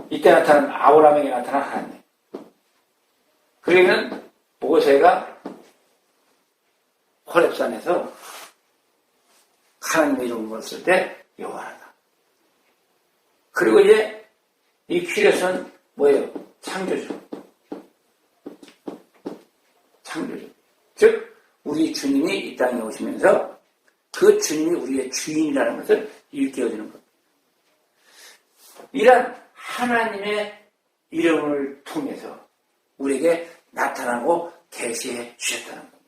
이때 나타난 아브라함에게 나타난 하나님. 그러면 모세가 호렙산에서 하나님의 이름을 쓸 때 여호와다. 그리고 이제 이 퀴렛은 뭐예요? 창조주. 창조주. 즉 우리 주님이 이 땅에 오시면서 그 주님이 우리의 주인이라는 것을 일깨워주는 겁니다. 이런 하나님의 이름을 통해서 우리에게 나타나고 계시해 주셨다는 겁니다.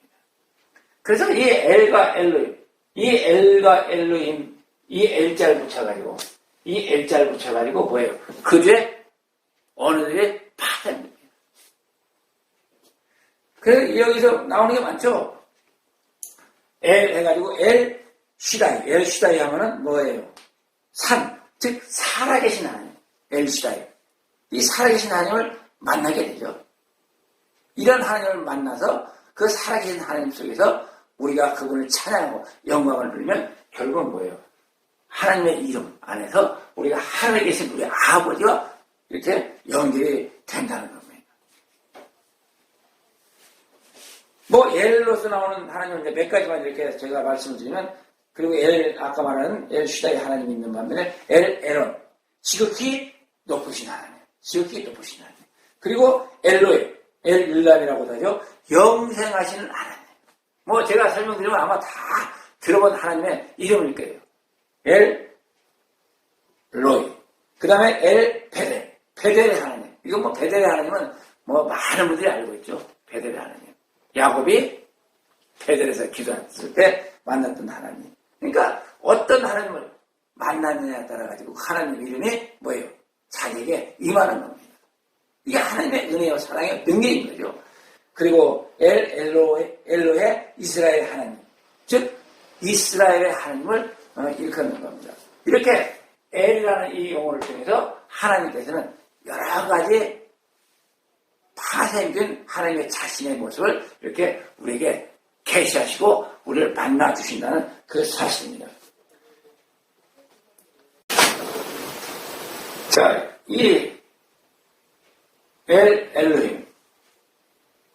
그래서 이 엘과 엘로힘, 이 엘과 엘로힘, 이 엘자를 붙여가지고 뭐예요? 그 뒤에 어느 들에 파됩니다. 그래서 여기서 나오는 게 많죠? 엘 해가지고 엘시다이 하면은 뭐예요? 산, 즉 살아계신 하나님, 엘시다이. 이 살아계신 하나님을 만나게 되죠. 이런 하나님을 만나서 그 살아계신 하나님 속에서 우리가 그분을 찬양하고 영광을 누리면 결국은 뭐예요? 하나님의 이름 안에서 우리가 하늘에 계신 우리 아버지와 이렇게 연결이 된다는 겁니다. 뭐 엘로서 나오는 하나님은 몇 가지만 이렇게 제가 말씀을 드리면, 그리고 아까 말하는 엘슈다이 하나님이 있는 반면에 에론, 지극히 높으신 하나님, 그리고 엘로에, 엘일람이라고도 하죠. 영생하시는 하나님. 뭐 제가 설명드리면 아마 다 들어본 하나님의 이름일 거예요. 엘로이, 그 다음에 엘베델, 베델의 하나님. 이건 뭐 베델의 하나님은 뭐 많은 분들이 알고 있죠. 베델의 하나님. 야곱이 베델에서 기도했을 때 만났던 하나님. 그러니까 어떤 하나님을 만났느냐에 따라 가지고 하나님 이름이 뭐예요? 자기에게 임하는 겁니다. 이게 하나님의 은혜와 사랑의 능력인 거죠. 그리고 엘로의 이스라엘 하나님, 즉 이스라엘의 하나님을 일컫는 겁니다. 이렇게 엘이라는 이 용어를 통해서 하나님께서는 여러 가지 파생된 하나님의 자신의 모습을 이렇게 우리에게 계시하시고 우리를 만나 주신다는 그 사실입니다. 자, 이 엘로힘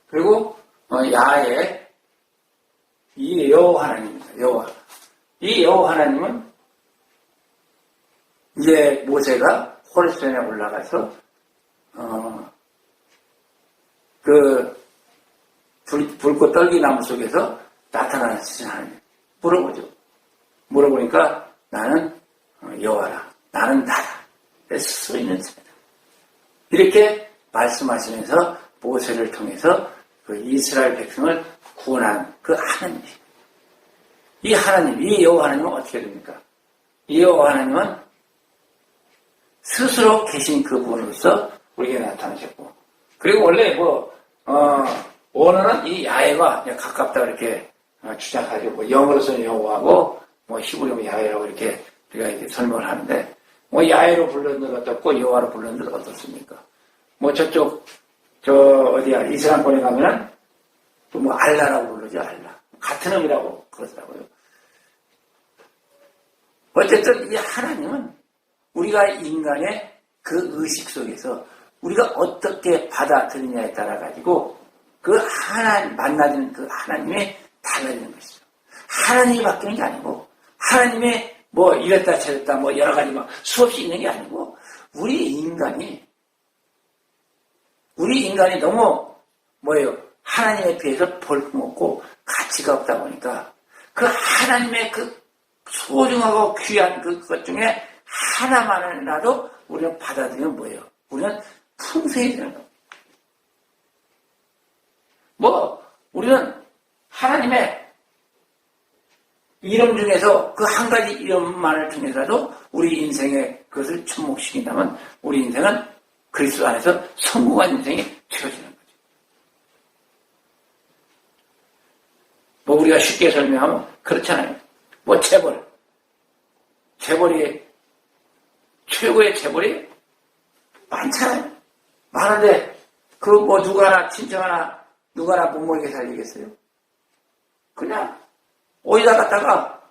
그리고 야훼, 이 여호와 하나님입니다. 이 여호와 하나님은 이제 모세가 호렙산에 올라가서 그 불꽃 떨기나무 속에서 나타나신 하나님 물어보죠. 물어보니까 나는 여호와라, 나는 나다, 스스로 있는 자다, 이렇게 말씀하시면서 모세를 통해서 그 이스라엘 백성을 구원한 그 하나님. 이 하나님, 이 여호와 하나님은 어떻게 됩니까? 이 여호와 하나님은 스스로 계신 그분으로서 우리에게 나타나셨고, 그리고 원래 원어는 이 야훼가 가깝다 이렇게 주장하죠. 뭐 영어로서는 여호와고, 뭐 히브리어로 야훼라고 이렇게 우리가 이렇게 설명을 하는데, 뭐 야훼로 불렀는 것 어떻고 여호와로 불렀는 것 어떻습니까? 뭐 저쪽 이슬람권에 가면은 또 뭐 알라라고 부르죠. 알라, 같은 의미라고 그러더라고요. 어쨌든 이 하나님은 우리가 인간의 그 의식 속에서 우리가 어떻게 받아들이냐에 따라 가지고 그 하나님, 만나는 그 하나님이 달라지는 것이죠. 하나님이 바뀌는 게 아니고, 하나님이 뭐 이랬다 저랬다 뭐 여러 가지 막 수없이 있는 게 아니고, 우리 인간이 너무 하나님에 비해서 볼품없고 가치가 없다 보니까 그 하나님의 그 소중하고 귀한 그것 중에 하나만이라도 우리는 받아들이면 뭐예요? 우리는 풍성이 되는 겁니다. 우리는 하나님의 이름 중에서 그 한 가지 이름만을 통해서라도 우리 인생의 그것을 접목시킨다면 우리 인생은 그리스도 안에서 성공한 인생이 되어지는 거죠. 우리가 쉽게 설명하면 그렇잖아요. 재벌이 최고의 재벌이 많잖아요. 많은데 누가 친척 하나 누가 못 모르게 살리겠어요? 그냥 어디다 갖다가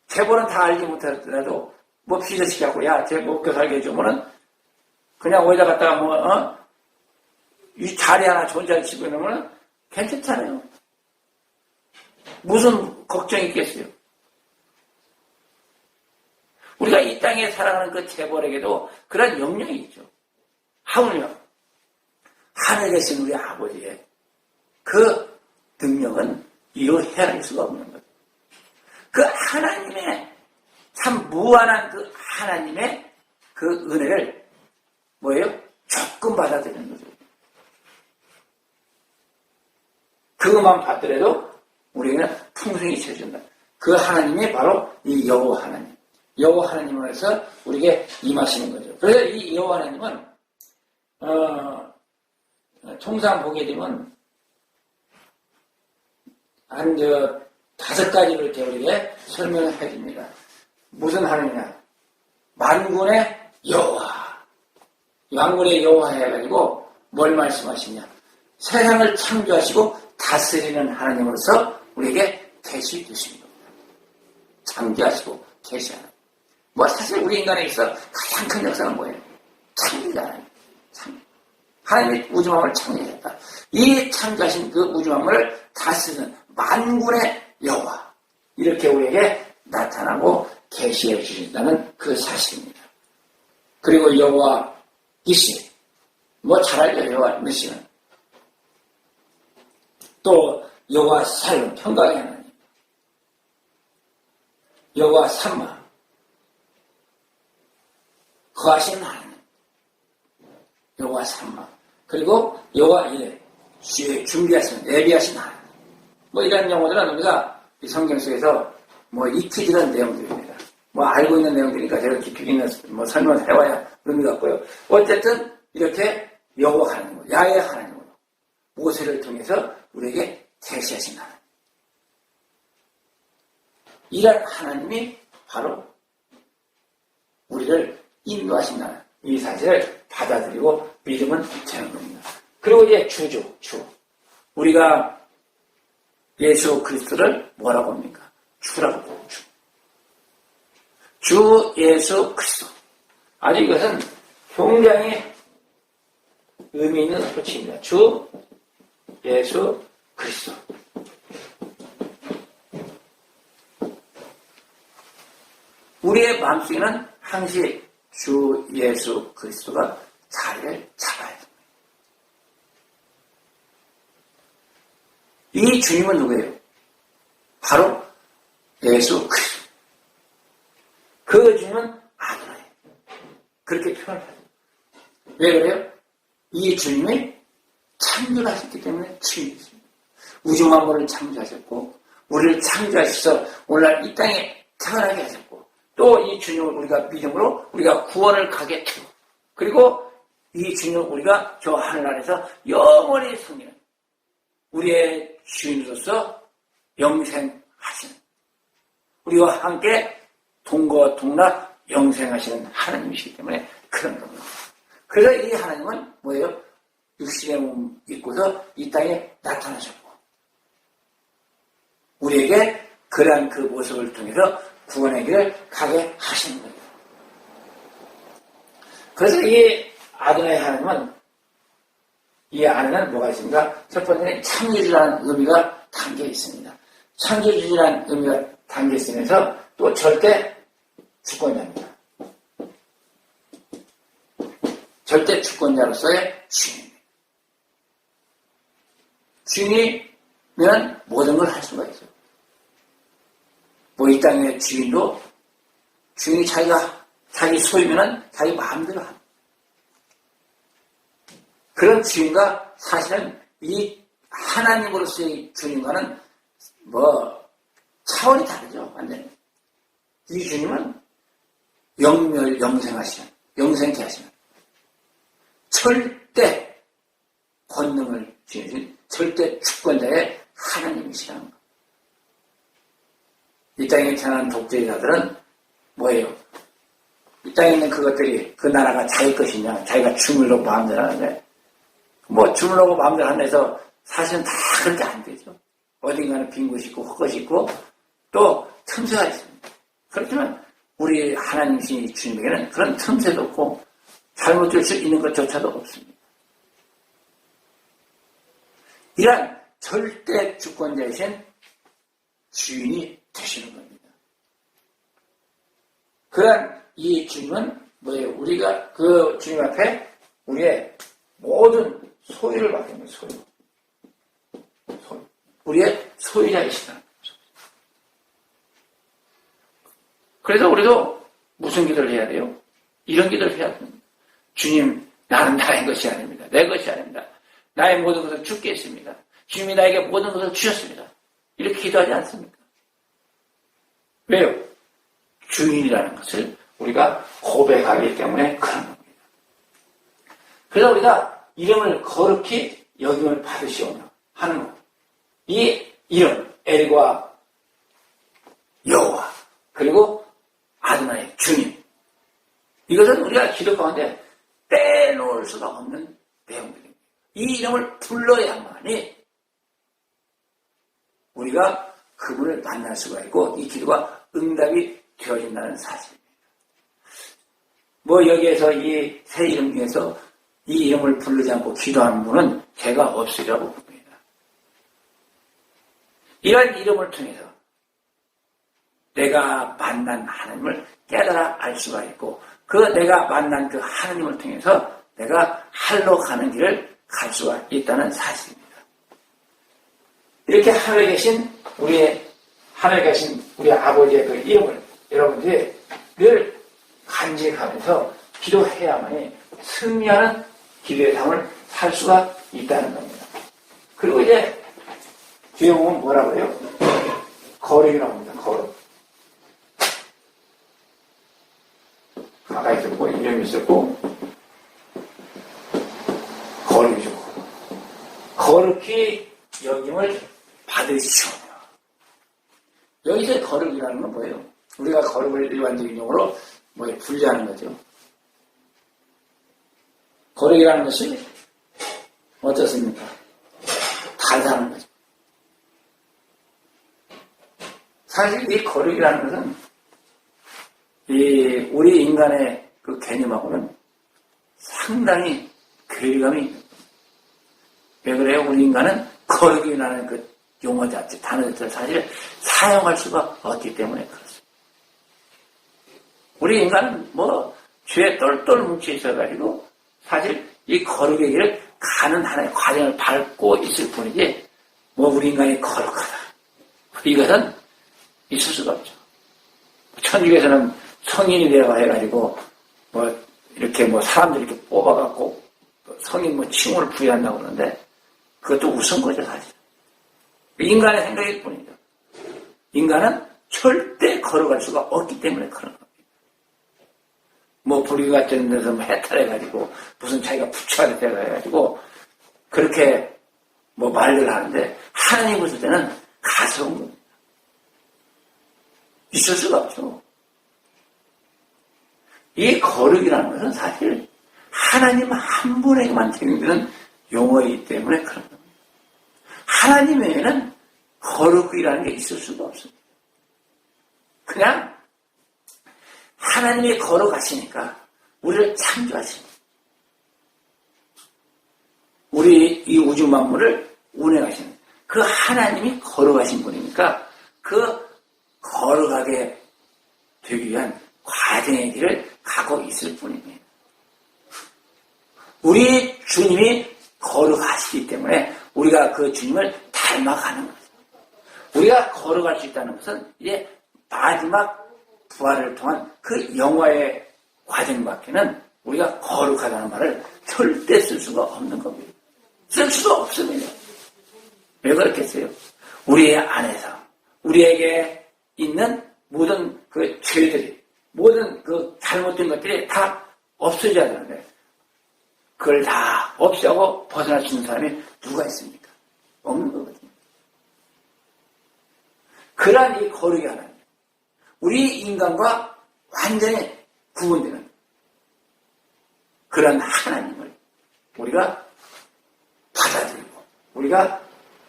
재벌은 다 알지 못하더라도 비서시켜갖고 쟤 먹고 살게 해주면은 그냥 어디다 갖다가 이 자리 하나 좋은 자리 치고 있으면 괜찮잖아요. 무슨 걱정이 있겠어요? 우리가 이 땅에 살아가는 그 재벌에게도 그런 영역이 있죠. 하물며 하늘에 계신 우리 아버지의 그 능력은 이루 헤아릴 수가 없는 거죠. 그 하나님의 참 무한한 그 하나님의 그 은혜를 뭐예요? 조금 받아들이는 거죠. 그것만 받더라도 우리는 풍성히 채워준다. 그 하나님이 바로 이 여호와 하나님. 여호와 하나님으로서 우리에게 임하시는 거죠. 그래서 이 여호와 하나님은 통상 보게 되면 한 5가지를 이렇게 우리에게 설명을 해줍니다. 무슨 하나님이냐? 만군의 여호와. 만군의 여호와 해가지고 뭘 말씀하시냐? 세상을 창조하시고 다스리는 하나님으로서 우리에게 계시 주신 겁니다. 창조하시고 계시하는. 사실 우리 인간에 있어 가장 큰 역사는 뭐예요? 창조자 하나님. 하나님이 우주만물을 창조했다. 이 창조하신 그 우주만물을 다스리는 만군의 여호와. 이렇게 우리에게 나타나고 계시해 주신다는 그 사실입니다. 그리고 여호와 이시. 잘 알죠? 여호와 이시는. 또 여호와 살름, 평강의 하나님. 여호와 삼마. 거하시는 하나님. 여호와 삼마. 그리고 여호와 이레. 준비하시는, 예비하신 하나님. 이런 용어들은 우리가 이 성경 속에서 익히지는 내용들입니다. 알고 있는 내용들이니까 제가 깊이 있는 설명을 해와야 의미가 없고요. 어쨌든 이렇게 여호와 하나님으로, 야훼 하나님으로 모세를 통해서 우리에게 계시하신 하나님. 이런 하나님이 바로 우리를 인도하신다는 이 사실을 받아들이고 믿으면 되는 겁니다. 그리고 이제 주. 우리가 예수 그리스도를 뭐라고 합니까? 주라고 부르죠. 주 예수 그리스도. 아주 이것은 굉장히 의미 있는 호칭입니다. 주 예수 그리스도. 우리의 마음속에는 항시 주 예수 그리스도가 자리를 잡아야 됩니다. 이 주님은 누구예요? 바로 예수 그리스도. 그 주님은 아도나이. 그렇게 표현을 하죠. 왜 그래요? 이 주님이 창조를 하셨기 때문에 주님이십니다. 우주 만물을 창조하셨고 우리를 창조하셔서 오늘날 이 땅에 태어나게 하셨고 또 이 주님을 우리가 믿음으로 우리가 구원을 가게 되고 그리고 이 주님을 우리가 저 하늘나라에서 영원히 섬기는 우리의 주인으로서 영생하시는 우리와 함께 동거동락 영생하시는 하나님이시기 때문에 그런 겁니다. 그래서 이 하나님은 뭐예요? 육신의 몸 입고서 이 땅에 나타나셨고 우리에게 그러한 그 모습을 통해서 구원의 길을 가게 하시는 거예요. 그래서 이 아도나이 하나님은 이 안에는 뭐가 있습니까? 첫 번째는 창조주라는 의미가 담겨 있습니다. 창조주라는 의미가 담겨 있으면서 또 절대 주권자입니다. 절대 주권자로서의 주인입니다. 주인이면 모든 걸 할 수가 있어요. 이 땅의 주인도 주인이 자기 소유면은 자기 마음대로 합니다. 그런 주인과 사실은 이 하나님으로서의 주인과는 차원이 다르죠, 완전히. 이 주님은 영생케 하시는 절대 권능을 지니신 절대 주권자의 하나님이시라는 것. 이 땅에 태어난 독재자들은 뭐예요? 이 땅에 있는 그것들이 그 나라가 자기 것이냐, 자기가 주물르고 마음대로 하는데 주물르고 마음대로 하는 데서 사실은 다 그렇게 안 되죠. 어딘가는 빈 곳이 있고 헛것이 있고 또 틈새가 있습니다. 그렇지만 우리 하나님이신 주님에게는 그런 틈새도 없고 잘못될 수 있는 것조차도 없습니다. 이러한 절대 주권자이신 주인이 되시는 겁니다. 그러한 이 주님은 뭐예요? 우리가 그 주님 앞에 우리의 모든 소유를 맡기는 거예요. 소유. 우리의 소유자이시다. 그래서 우리도 무슨 기도를 해야 돼요? 이런 기도를 해야 됩니다. 주님, 나는 나의 것이 아닙니다. 내 것이 아닙니다. 나의 모든 것을 주께 했습니다. 주님이 나에게 모든 것을 주셨습니다. 이렇게 기도하지 않습니까? 왜요? 주인이라는 것을 우리가 고백하기 때문에 그런 겁니다. 그래서 우리가 이름을 거룩히 여김을 받으시오며 하는 것. 이 이름, 엘과 여호와, 그리고 아드나의 주님. 이것은 우리가 기도 가운데 빼놓을 수가 없는 내용들입니다. 이 이름을 불러야만이 우리가 그분을 만날 수가 있고 이 기도가 응답이 되어진다는 사실입니다. 여기에서 이 세 이름 중에서 이 이름을 부르지 않고 기도하는 분은 죄가 없으리라고 봅니다. 이런 이름을 통해서 내가 만난 하나님을 깨달아 알 수가 있고 그 내가 만난 그 하나님을 통해서 내가 할로 가는 길을 갈 수가 있다는 사실입니다. 이렇게 하늘에 계신 우리 아버지의 그 이름을 여러분들이 늘 간직하면서 기도해야만이 승리하는 기도의 삶을 살 수가 있다는 겁니다. 그리고 이제 뒤에 보면 뭐라고 해요? 거룩이라고 합니다. 거룩. 아까 있었고 이름이 있었고 거룩이죠. 거룩히 여김을 받으시오며. 여기서 거룩이라는 건 뭐예요? 우리가 거룩을 일반적인 용어로 분리하는 거죠. 거룩이라는 것이 어떻습니까? 달다는 거죠. 사실 이 거룩이라는 것은 우리 인간의 그 개념하고는 상당히 괴리감이 있는 거예요. 왜 그래요? 우리 인간은 거룩이라는 그 용어 자체, 단어 자체를 사실 사용할 수가 없기 때문에 그렇습니다. 우리 인간은 죄에 똘똘 뭉쳐 있어가지고 사실 이 거룩의 길을 가는 하나의 과정을 밟고 있을 뿐이지 우리 인간이 거룩하다. 이것은 있을 수가 없죠. 천주교에서는 성인이 되어가 해가지고 이렇게 사람들이 이렇게 뽑아갖고 성인 칭호를 부여한다고 그러는데 그것도 우스운 거죠 사실. 인간의 생각일 뿐이죠. 인간은 절대 걸어갈 수가 없기 때문에 그런 겁니다. 불교 같은 데서 해탈해가지고 무슨 자기가 부처가 되가 해가지고 그렇게 말을 하는데 하나님 보실 때는 가서운 겁니다. 있을 수가 없죠. 이 거룩이라는 것은 사실 하나님 한 분에게만 적용되는 용어이기 때문에 그런 겁니다. 하나님 외에는 거룩이라는 게 있을 수가 없습니다. 그냥 하나님이 거룩하시니까 우리를 창조하십니다. 우리 이 우주 만물을 운행하시는 그 하나님이 거룩하신 분이니까 그 거룩하게 되기 위한 과정의 길을 가고 있을 뿐입니다. 우리 주님이 거룩하시기 때문에 우리가 그 주님을 닮아가는 거죠. 우리가 거룩할 수 있다는 것은 이제 마지막 부활을 통한 그 영화의 과정밖에는 우리가 거룩하다는 말을 절대 쓸 수가 없는 겁니다. 쓸 수가 없습니다. 왜 그렇겠어요? 우리의 안에서 우리에게 있는 모든 그 죄들이 모든 그 잘못된 것들이 다 없어져야 되는데 그걸 다 없애고 벗어날 수 있는 사람이 누가 있습니까? 없는 거거든요. 그러한 이 거룩이 하나님 우리 인간과 완전히 구분되는 그런 하나님을 우리가 받아들이고 우리가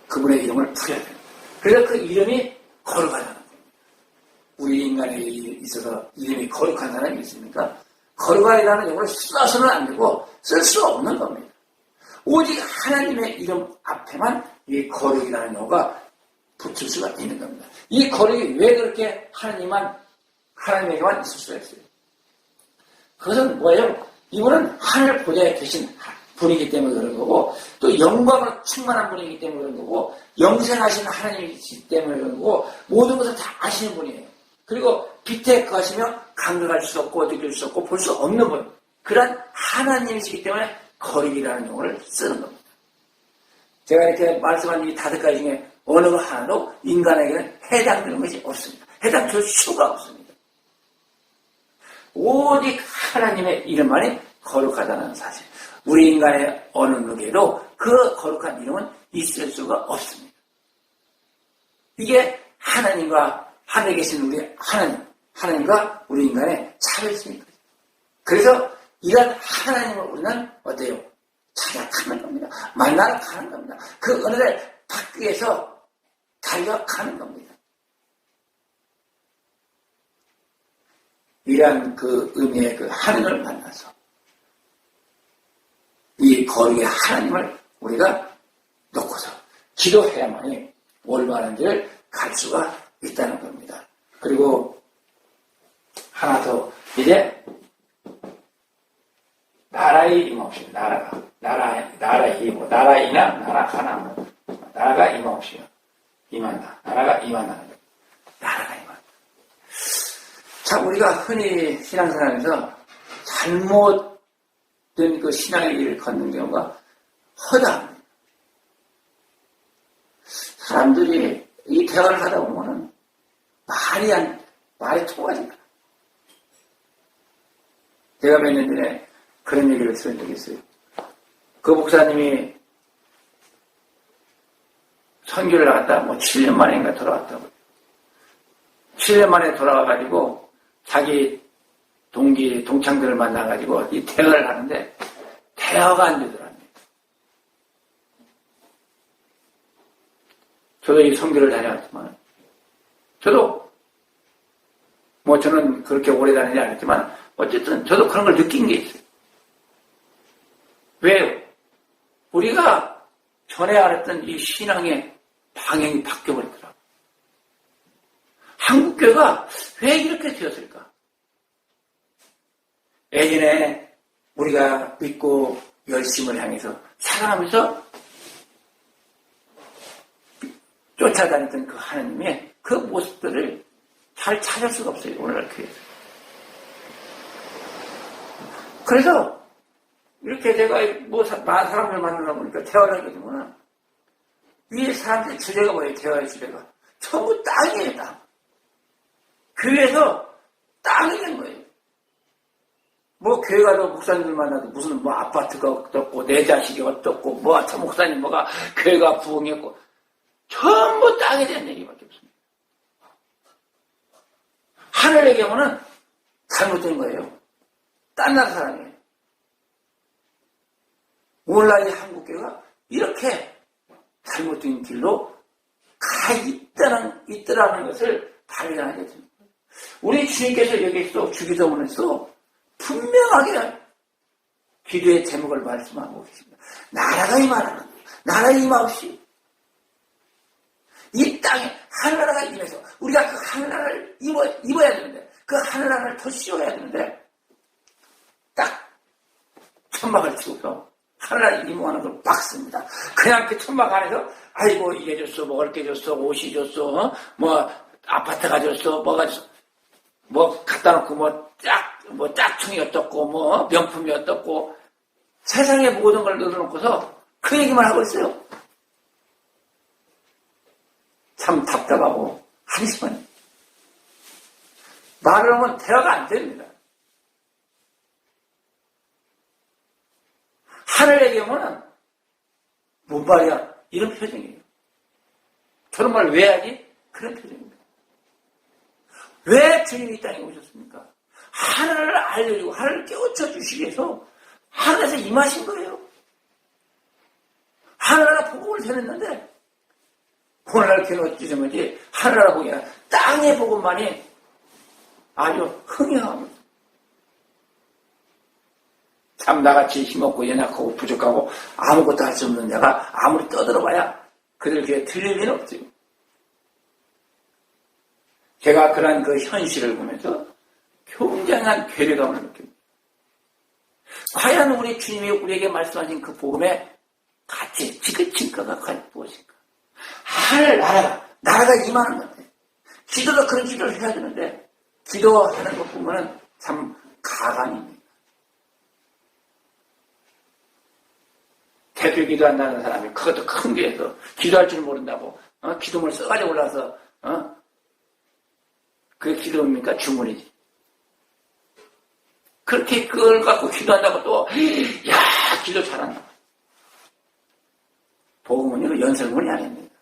그분의 이름을 부여야 됩니다. 그래서 그 이름이 거룩하다는 겁니다. 우리 인간에 있어서 이름이 거룩한 사람이 있습니까? 거룩하다는 용어를 써서는 안 되고 쓸 수 없는 겁니다. 오직 하나님의 이름 앞에만 이 거룩이라는 용어가 붙을 수가 있는 겁니다. 이 거룩이 왜 그렇게 하나님에게만 있을 수가 있어요? 그것은 뭐예요? 이분은 하늘 보좌에 계신 분이기 때문에 그런 거고, 또 영광으로 충만한 분이기 때문에 그런 거고, 영생하신 하나님이기 때문에 그런 거고, 모든 것을 다 아시는 분이에요. 그리고 빛에 거하시며 감각할 수 없고 느낄 수 없고 볼 수 없는 분, 그런 하나님이시기 때문에 거룩이라는 용어를 쓰는 겁니다. 제가 이렇게 말씀한 이 5가지 중에 어느 하나도 인간에게는 해당되는 것이 없습니다. 해당될 수가 없습니다. 오직 하나님의 이름만이 거룩하다는 사실. 우리 인간의 어느 누구에도 그 거룩한 이름은 있을 수가 없습니다. 이게 하나님과 하늘에 계신 우리 하나님과 우리 인간의 차별성입니다. 그래서 이런 하나님을 우리는 어때요? 찾아가는 겁니다. 만나러 가는 겁니다. 그 은혜를 받기 위해서 달려가는 겁니다. 이러한 그 의미의 그 하나님을 만나서 이 거룩의 하나님을 우리가 놓고서 기도해야만이 올바른 길을 갈 수가 있다는 겁니다. 그리고 하나 더, 이제 나라의 임없이 나라의 임고 나라이나 나라가나 나라가 임없이 임한다. 나라가 임한다는 거예요. 나라가 임한다. 참 우리가 흔히 신앙생활에서 잘못된 그 신앙의 길을 걷는 경우가 허다합니다. 사람들이 이 대화를 하다 보면은 말이 통하지. 제가 몇 년 전에 그런 얘기를 들은 적이 있어요. 그 목사님이 선교를 나갔다, 7년 만인가 돌아왔다고. 7년 만에 돌아와가지고, 자기 동창들을 만나가지고, 이 대화를 하는데, 대화가 안 되더랍니다. 저도 이 선교를 다녀왔지만, 저도, 저는 그렇게 오래 다니지 않았지만, 어쨌든 저도 그런 걸 느낀 게 있어요. 왜요? 우리가 전에 알았던 이 신앙의 방향이 바뀌어버리더라고요. 한국교회가 왜 이렇게 되었을까? 예전에 우리가 믿고 열심을 향해서 살아가면서 쫓아다녔던 그 하나님의 그 모습들을 잘 찾을 수가 없어요. 오늘날 교회에서. 그래서 이렇게 제가 많은 사람들 만나다 보니까 대화를 하게 되면 이 사람들의 주제가 뭐예요? 대화의 주제가 전부 땅이에요. 땅. 교회에서 땅이 된 거예요. 교회 가도 목사님들 만나도 무슨 아파트가 어떻고 내 자식이 어떻고 저 목사님 교회가 부흥했고 전부 땅에 대한 얘기밖에 없습니다. 하늘의 경우는 잘못된 거예요. 딴 나라 사람이에요. 오늘날 이 한국교회가 이렇게 잘못된 길로 가 있더라는 것을 발견하게 됩니다. 우리 주님께서 여기서 주기도문에서 분명하게 기도의 제목을 말씀하고 계십니다. 나라가 임하라는 거예요. 나라 임하옵시. 이 땅에 하늘나라가 임해서 우리가 그 하늘나라를 입어야 되는데 그 하늘나라를 더 씌워야 되는데 딱 천막을 치고서 하늘나라를 임하는 걸 막습니다. 그냥 그 천막 안에서 아이고 이게 줬어 먹을 게 줬어 옷이 줬어 아파트가 줬어 줬어 갖다 놓고 짝퉁이 어떻고 명품이 어떻고 세상의 모든 걸 넣어놓고서 그 얘기만 하고 있어요. 참 답답하고 한심하네. 말을 하면 대화가 안 됩니다. 하늘의 경우는 뭔 말이야? 이런 표정이에요. 저런 말 왜 하지? 그런 표정입니다. 왜 주님이 이 땅에 오셨습니까? 하늘을 알려주고 하늘을 깨우쳐 주시기 위해서 하늘에서 임하신 거예요. 하늘나라 복음을 전했는데 오늘날 교회는 어찌 되는지 하늘나라 복음이 아니라 땅의 복음만이 아주 흥행합니다. 참 나같이 힘없고 연약하고 부족하고 아무것도 할 수 없는 자가 아무리 떠들어봐야 그들 귀에 들릴 리는 없죠. 제가 그러한 그 현실을 보면서 굉장한 괴리감을 느낍니다. 과연 우리 주님이 우리에게 말씀하신 그 복음의 가치, 지긋진가가 과연 무엇인가? 나라가 임하는 건데, 기도도 그런 기도를 해야 되는데, 기도하는 것 보면은 참 가관입니다. 대표 기도한다는 사람이 그것도 큰 교회에서 기도할 줄 모른다고, 기도문을 써가지고 올라서, 그게 기도입니까? 주문이지. 그렇게 그걸 갖고 기도한다고 또, 기도 잘한다. 복음은요, 연설문이 아닙니다.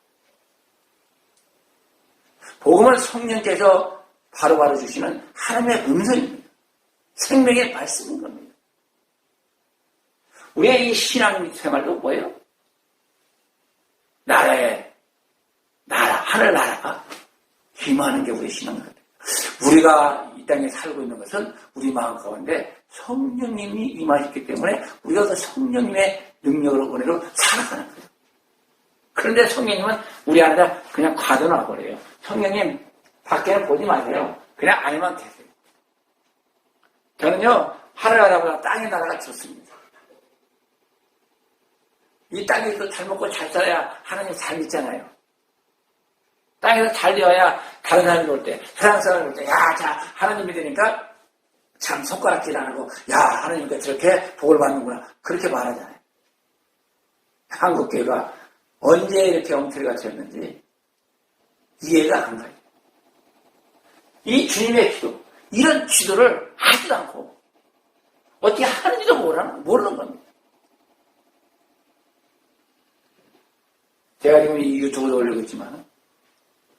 복음은 성령께서 바로바로 주시는 하나님의 음성입니다. 생명의 말씀인 겁니다. 우리의 이 신앙 생활도 뭐예요? 하늘 나라가 임하는 게 우리 신앙입니다. 우리가 이 땅에 살고 있는 것은 우리 마음 가운데 성령님이 임하셨기 때문에 우리가 그 성령님의 능력으로 은혜로 살아가는 거예요. 그런데 성령님은 우리 안에다 그냥 가둬놔 버려요. 성령님 밖에는 보지 마세요. 그냥 안에만 계세요. 저는요, 하늘나라보다 땅의 나라가 좋습니다. 이 땅에서 잘 먹고 잘 살아야 하나님 잘 믿잖아요. 땅에서 잘 되어야 다른 사람이 올 때, 세상 사람이 올 때, 하나님 믿으니까 참 손가락질 안 하고, 하나님께 저렇게 복을 받는구나. 그렇게 말하잖아요. 한국교회가 언제 이렇게 엉터리가 쳤는지 이해가 안 가요. 이 주님의 기도, 이런 기도를 하지도 않고 어떻게 하는지도 모르는 겁니다. 제가 지금 이 유튜브도 올리고 있지만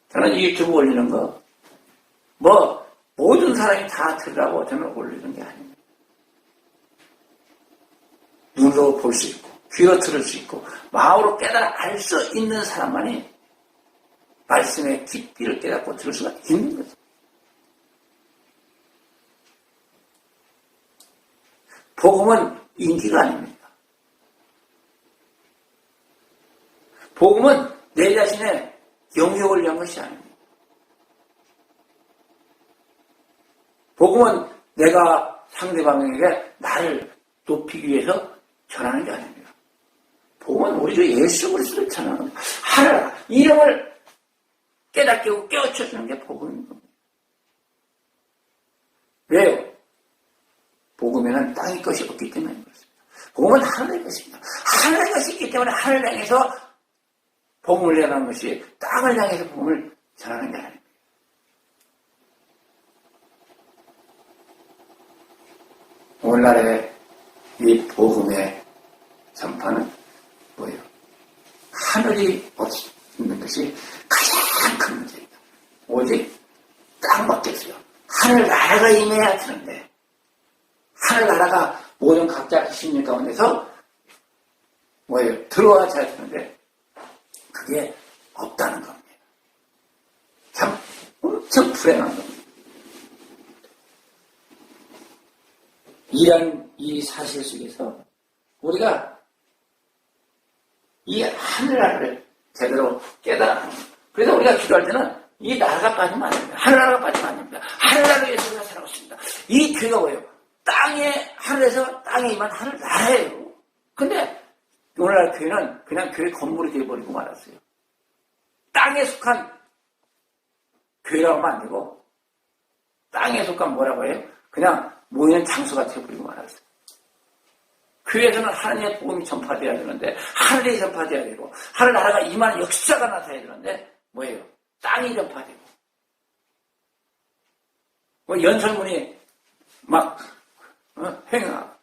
저는 이 유튜브 올리는 거 모든 사람이 다 들으라고 저는 올리는 게 아닙니다. 눈으로 볼 수 있고 귀로 들을 수 있고 마음으로 깨달아 알 수 있는 사람만이 말씀의 깊이를 깨닫고 들을 수가 있는 거죠. 복음은 인기가 아닙니다. 복음은 내 자신의 영역을 위한 것이 아닙니다. 복음은 내가 상대방에게 나를 높이기 위해서 전하는 게 아닙니다. 복음은 오히려 예수 그리스도를 전하는 겁니다. 하나님 이름을 깨닫게 하고 깨우쳐주는 게 복음인 겁니다. 왜요? 복음에는 땅의 것이 없기 때문에 그렇습니다. 복음은 하늘의 것입니다. 하늘의 것이 있기 때문에 하늘을 향해서 복음을 전하는 것이 땅을 향해서 복음을 전하는 게 아닙니다. 오늘날의 이 복음의 전파는 뭐예요? 하늘이 없는 것이 가장 큰 문제입니다. 오직 땅밖에 없어요. 하늘나라가 임해야 되는데 하늘나라가 모든 각자 신령 가운데서 뭐예요? 들어와야 되는데 그게 없다는 겁니다. 참 엄청 불행한 겁니다. 이런 이 사실 속에서 우리가 이 하늘나라를 제대로 깨달아. 그래서 우리가 기도할 때는 이 나라가 빠지면 안 됩니다. 하늘나라가 빠지면 안 됩니다. 하늘나라를 위해서 우리가 살아가고 있습니다. 이 교회가 뭐예요? 하늘에서 땅에 임한 하늘나라예요. 근데 오늘날 교회는 그냥 교회 건물이 되어버리고 말았어요. 땅에 속한 교회라고 하면 안 되고 땅에 속한 뭐라고 해요? 그냥 모이는 장소가 되어버리고 말았어요. 교회에서는 하나님의 복음이 전파되어야 되는데 하늘이 전파되어야 되고 하늘나라가 임하는 역사가 나타나야 되는데 뭐예요? 땅이 전파되고 연설문이 막 행하고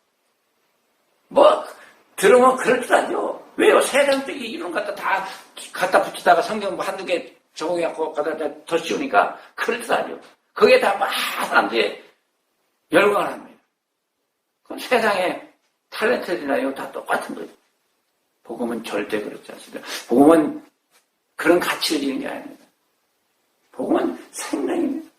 들으면 그럴 줄 알죠. 왜요? 세상적인 이론 다 갖다 붙이다가 성경 한두 개 적용해갖고 갖다 더 씌우니까 그럴 줄 알죠. 그게 다 막 사람들이 열광을 합니다. 그럼 세상에 탤런트들이나 이거 다 똑같은 거죠. 복음은 절대 그렇지 않습니다. 복음은 그런 가치를 지는 게 아닙니다. 복음은 생명입니다.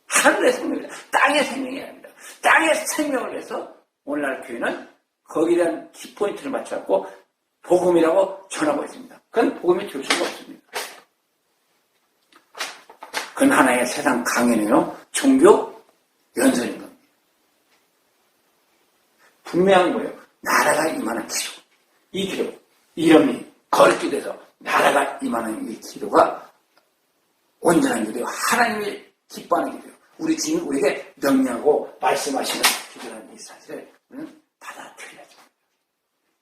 하늘의 생명입니다. 땅의 생명이 아닙니다. 땅의 생명을 위해서 오늘날 교회는 거기에 대한 키포인트를 맞춰갖고 복음이라고 전하고 있습니다. 그건 복음이 될 수가 없습니다. 그건 하나의 세상 강연이요. 종교 연설인 겁니다. 분명한 거예요. 나라가 임하는 기도. 이 기도, 이름이 거룩히 돼서 나라가 임하는 이 기도가 온전한 기도예요. 하나님이 기뻐하는 기도예요. 우리 주님이 우리에게 명령하고 말씀하시는 기도라는 이 사실을 우리는 받아들여야죠.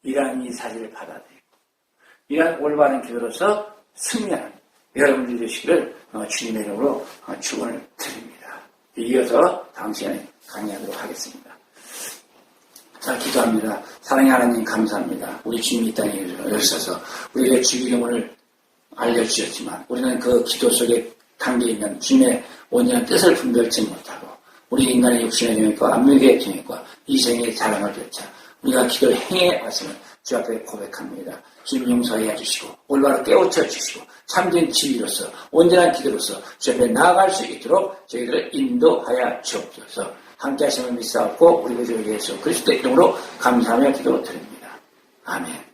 이러한 이 사실을 받아들이고 이러한 올바른 기도로서 승리하는 여러분들이 되시기를 주님의 이름으로 축원을 드립니다. 이어서 다음 시간에 강의하도록 하겠습니다. 자, 기도합니다. 사랑의 하나님 감사합니다. 우리 주님이 이 땅에 오셔서 우리에게 주의 이름을 알려주셨지만 우리는 그 기도 속에 담겨있는 주님의 온전한 뜻을 분별치 못하고 우리 인간의 육신의 경험과 압력의 경험과 이생의 자랑을 펼쳐 우리가 기도를 행해 왔음을 주 앞에 고백합니다. 주님 용서해 주시고 올바로 깨우쳐 주시고 참된 지위로서 온전한 기도로서 주 앞에 나아갈 수 있도록 저희들을 인도하여 주옵소서. 함께 하심을 믿사옵고 우리 구주 예수 그리스도의 이름으로 감사하며 기도 드립니다. 아멘.